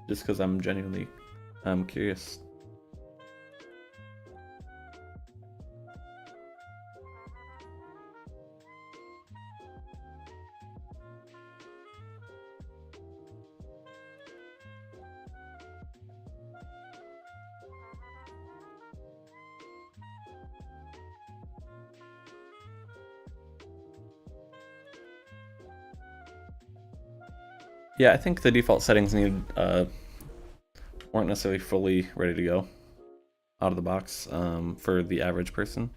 Just because I'm genuinely curious. Yeah, I think the default settings weren't necessarily fully ready to go out of the box for the average person.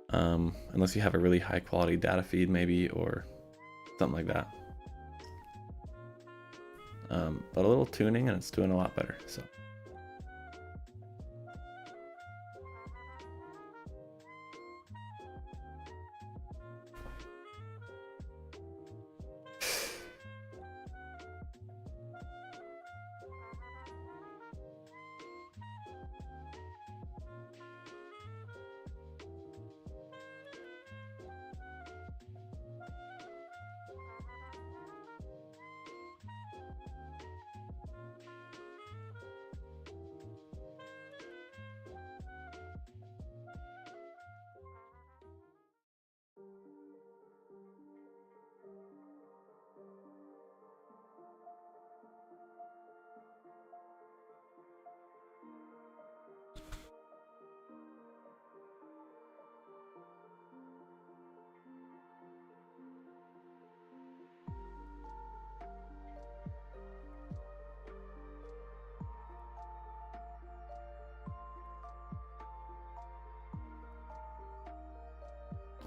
Unless you have a really high quality data feed maybe, or something like that. But a little tuning and it's doing a lot better, so.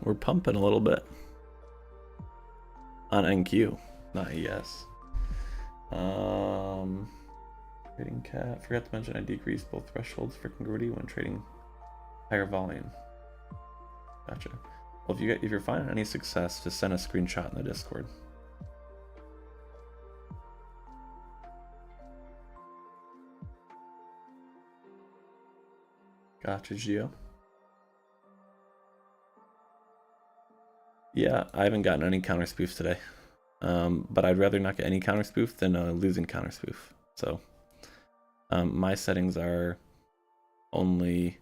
We're pumping a little bit on NQ, not ES. Trading cat. Forgot to mention I decreased both thresholds for congruity when trading higher volume. Gotcha. Well, if you're finding any success, just send a screenshot in the Discord. Gotcha, Gio. Yeah, I haven't gotten any counter spoof today. But I'd rather not get any counter spoof than losing counter spoof. So My settings are only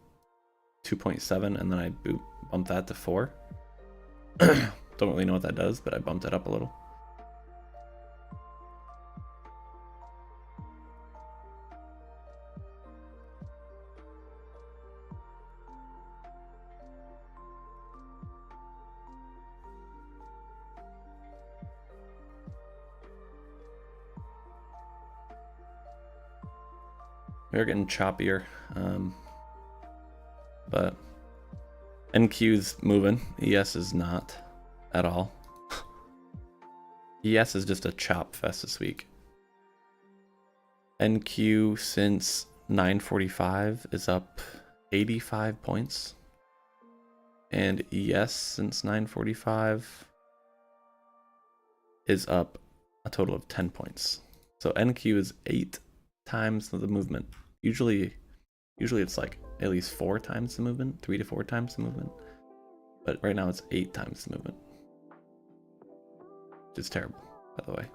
2.7, and then I bump that to 4. Don't really know what that does, but I bumped it up a little. We're getting choppier, but NQ's moving. ES is not at all. ES is just a chop fest this week. NQ since 9:45 is up 85 points, and ES since 9:45 is up a total of 10 points. So NQ is 8 times the movement. Usually it's like at least 4 times the movement, 3 to 4 times the movement. But right now it's 8 times the movement. Which is terrible, by the way.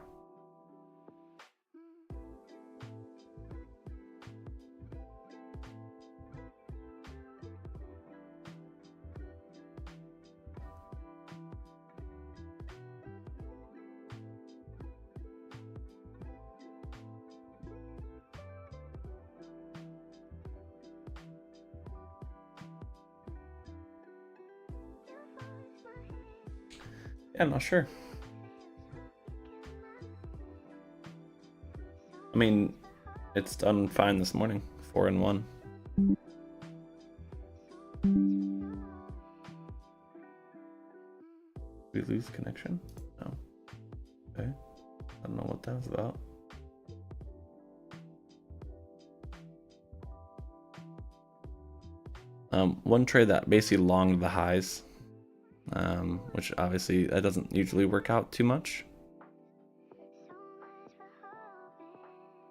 Yeah, I'm not sure. I mean, it's done fine this morning. 4 and 1. We lose connection? No. Okay. I don't know what that was about. One trade that basically longed the highs, which obviously that doesn't usually work out too much.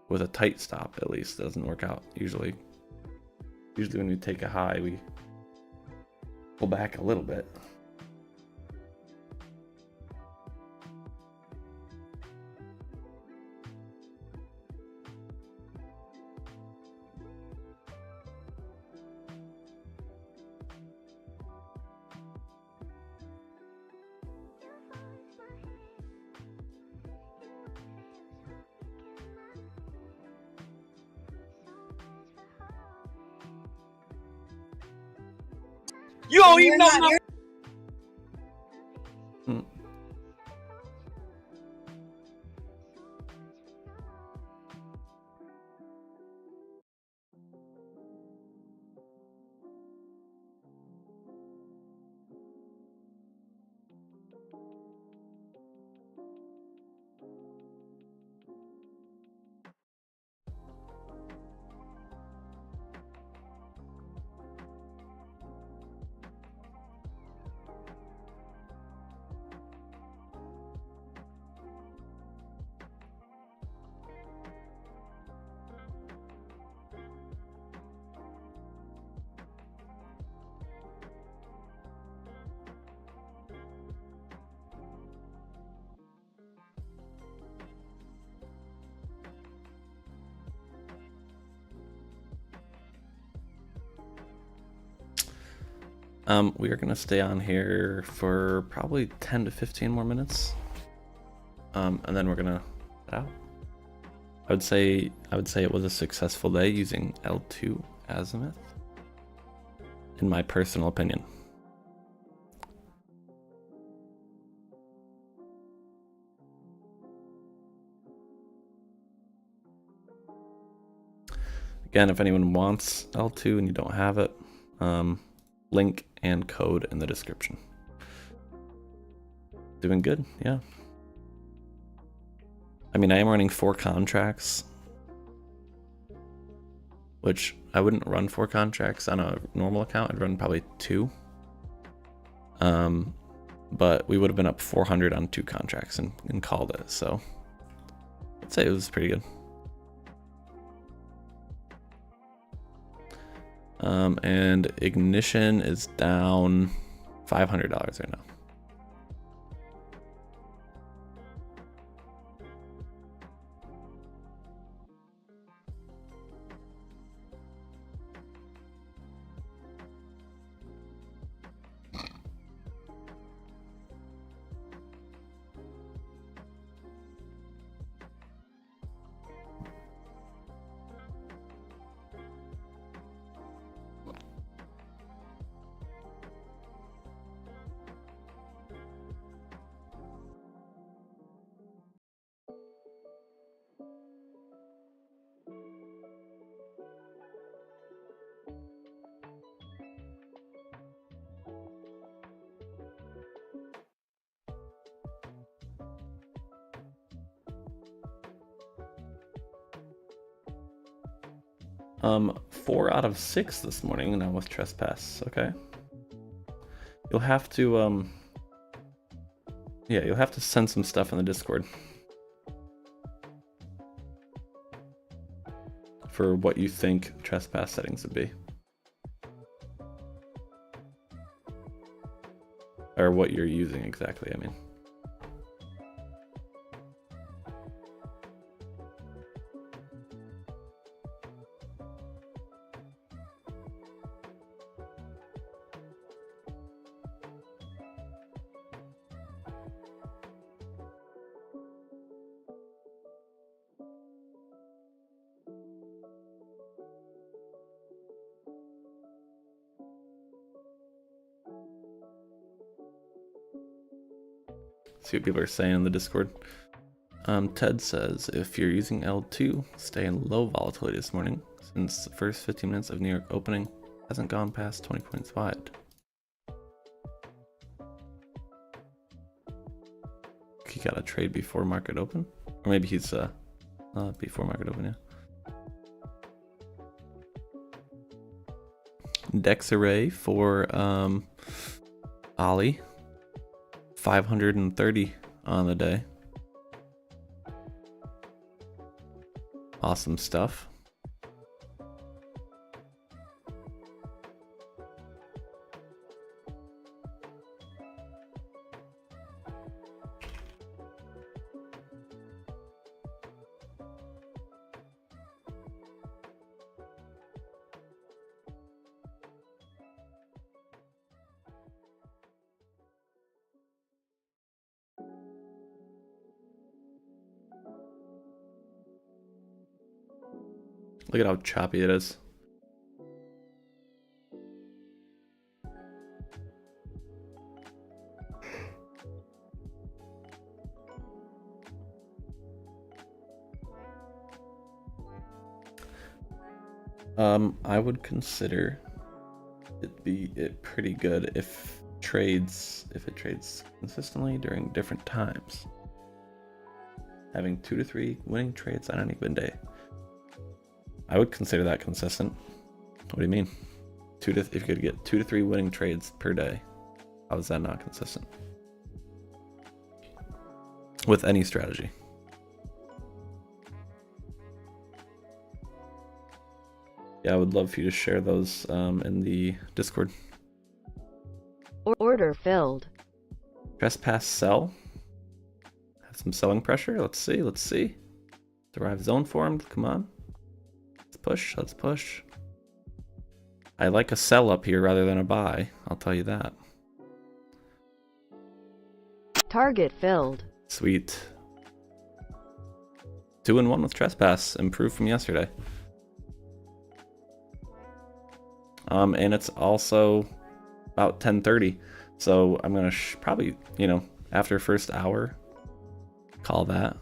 With a tight stop, at least, it doesn't work out usually. Usually when we take a high, we pull back a little bit. You don't even know my... We are gonna stay on here for probably 10 to 15 more minutes, and then we're gonna head out. I would say it was a successful day using L2Azimuth, in my personal opinion. Again, if anyone wants L2 and you don't have it, link and code in the description. Doing good, yeah. I mean, I am running 4 contracts, which I wouldn't run 4 contracts on a normal account. I'd run probably 2. But we would have been up 400 on 2 contracts and called it. So I'd say it was pretty good. And ignition is down $500 right now. 4 out of 6 this morning now with trespass. Okay. You'll have to yeah, you'll have to send some stuff in the Discord for what you think trespass settings would be. Or what you're using exactly, I mean. See what people are saying in the Discord. Ted says, if you're using L2, stay in low volatility this morning, since the first 15 minutes of New York opening hasn't gone past 20 points wide. He got a trade before market open? Or maybe he's before market open, yeah. Dex array for Ollie. 530 on the day. Awesome stuff. Look at how choppy it is. I would consider it pretty good if it trades consistently during different times. Having 2 to 3 winning trades on any given day. I would consider that consistent. What do you mean? If you could get 2 to 3 winning trades per day, how is that not consistent? With any strategy. Yeah, I would love for you to share those in the Discord. Order filled. Trespass sell. Have some selling pressure. Let's see. Derive zone formed. Come on. Let's push. I like a sell up here rather than a buy, I'll tell you that. Target filled. Sweet. 2-1 with trespass, improved from yesterday. And it's also about 10:30, so I'm gonna probably, after first hour, call that.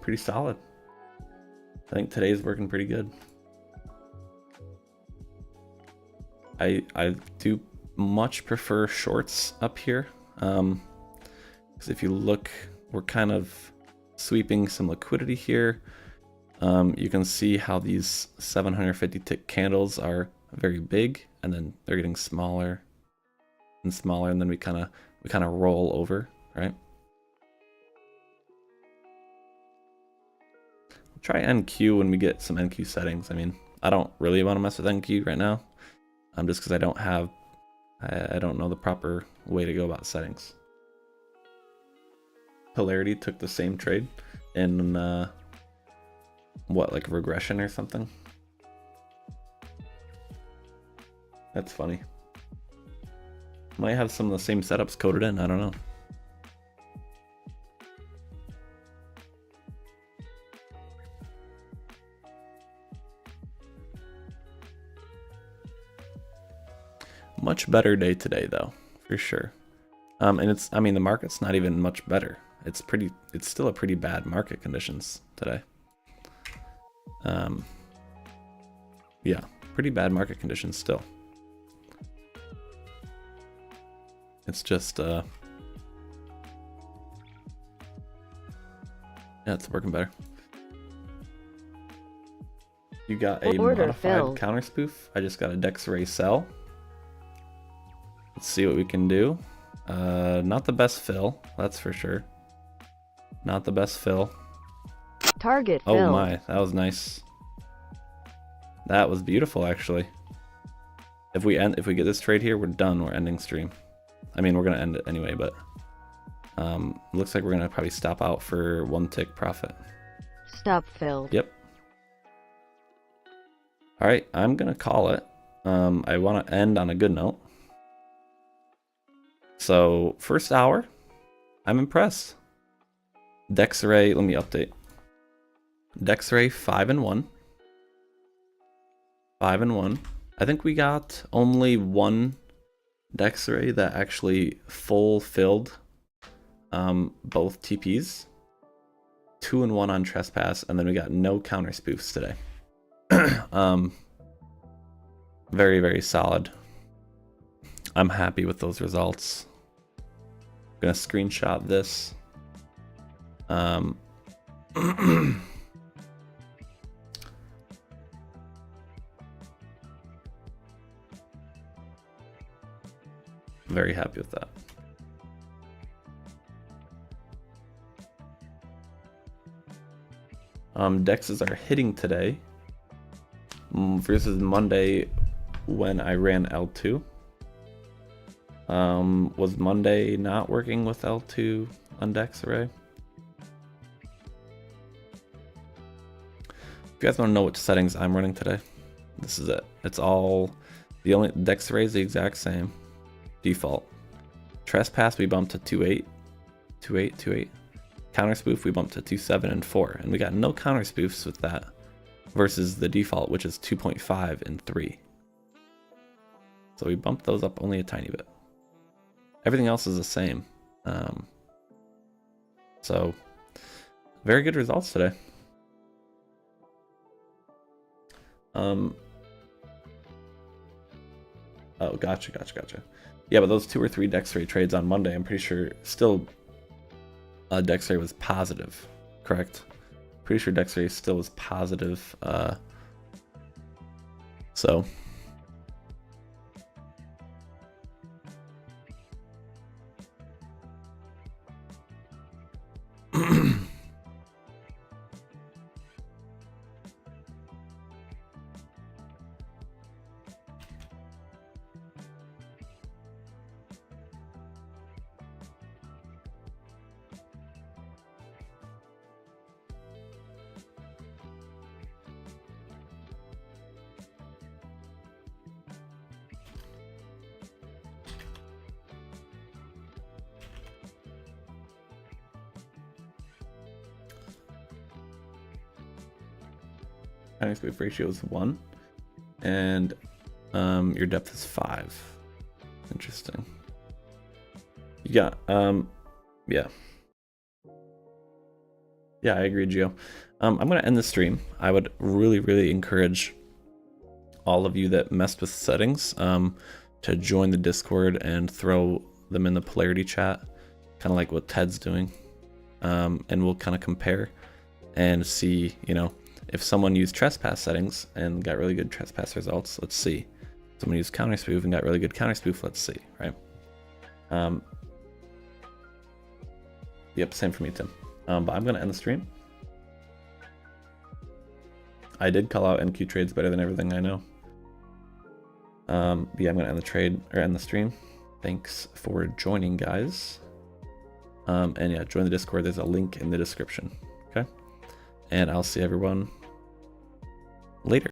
Pretty solid. I think today's working pretty good. I do much prefer shorts up here, because if you look, we're kind of sweeping some liquidity here. You can see how these 750 tick candles are very big, and then they're getting smaller and smaller, and then we kind of roll over, right? Try NQ when we get some NQ settings. I mean, I don't really want to mess with NQ right now, just because I don't know the proper way to go about settings. Polarity took the same trade in what, like regression or something? That's funny. Might have some of the same setups coded in, I don't know. Much better day today though, for sure. And the market's not even much better. It's still a pretty bad market conditions today. Yeah, pretty bad market conditions still. It's just yeah, it's working better. You got a Order modified filled. counter spoof. I just got a Dex Ray sell. Let's see what we can do. Not the best fill, that's for sure. Not the best fill. Target Oh filled. my, that was nice. That was beautiful, actually. If we get this trade here, we're done. We're ending stream. I mean, we're gonna end it anyway, but looks like we're gonna probably stop out for 1 tick profit. Stop filled. Yep. All right, I'm gonna call it. I want to end on a good note. So first hour, I'm impressed. Dex Ray, let me update. Dex Ray 5-1. 5-1. I think we got only one Dex Ray that actually fulfilled both TPs. 2-1 on Trespass, and then we got no counter spoofs today. Very, very solid. I'm happy with those results. I'm gonna screenshot this. Very happy with that. Dexes are hitting today versus Monday when I ran L2. Was Monday not working with L2 on Dex Array? If you guys want to know which settings I'm running today, this is it. It's all, the only Dex Array is the exact same default. Trespass we bumped to 2.8, 2.8, 2.8. Counter spoof we bumped to 2.7 and 4, and we got no counter spoofs with that versus the default, which is 2.5 and 3. So we bumped those up only a tiny bit. Everything else is the same. So very good results today. Oh, gotcha. Yeah, but those 2 or 3 Dex Ray trades on Monday, I'm pretty sure still Dex Ray was positive, correct? Pretty sure Dex Ray still was positive. So counter spoof ratio is 1, and your depth is 5. Interesting. You got yeah, I agree, Gio. I'm gonna end the stream. I would really encourage all of you that messed with settings to join the Discord and throw them in the polarity chat, kind of like what Ted's doing, and we'll kind of compare and see, you know, if someone used trespass settings and got really good trespass results, let's see. Someone used counter spoof and got really good counter spoof, let's see, right? Yep, same for me, Tim. But I'm gonna end the stream. I did call out NQ trades better than everything I know. Yeah, I'm gonna end the trade or end the stream. Thanks for joining, guys. And yeah, join the Discord. There's a link in the description. Okay, and I'll see everyone later.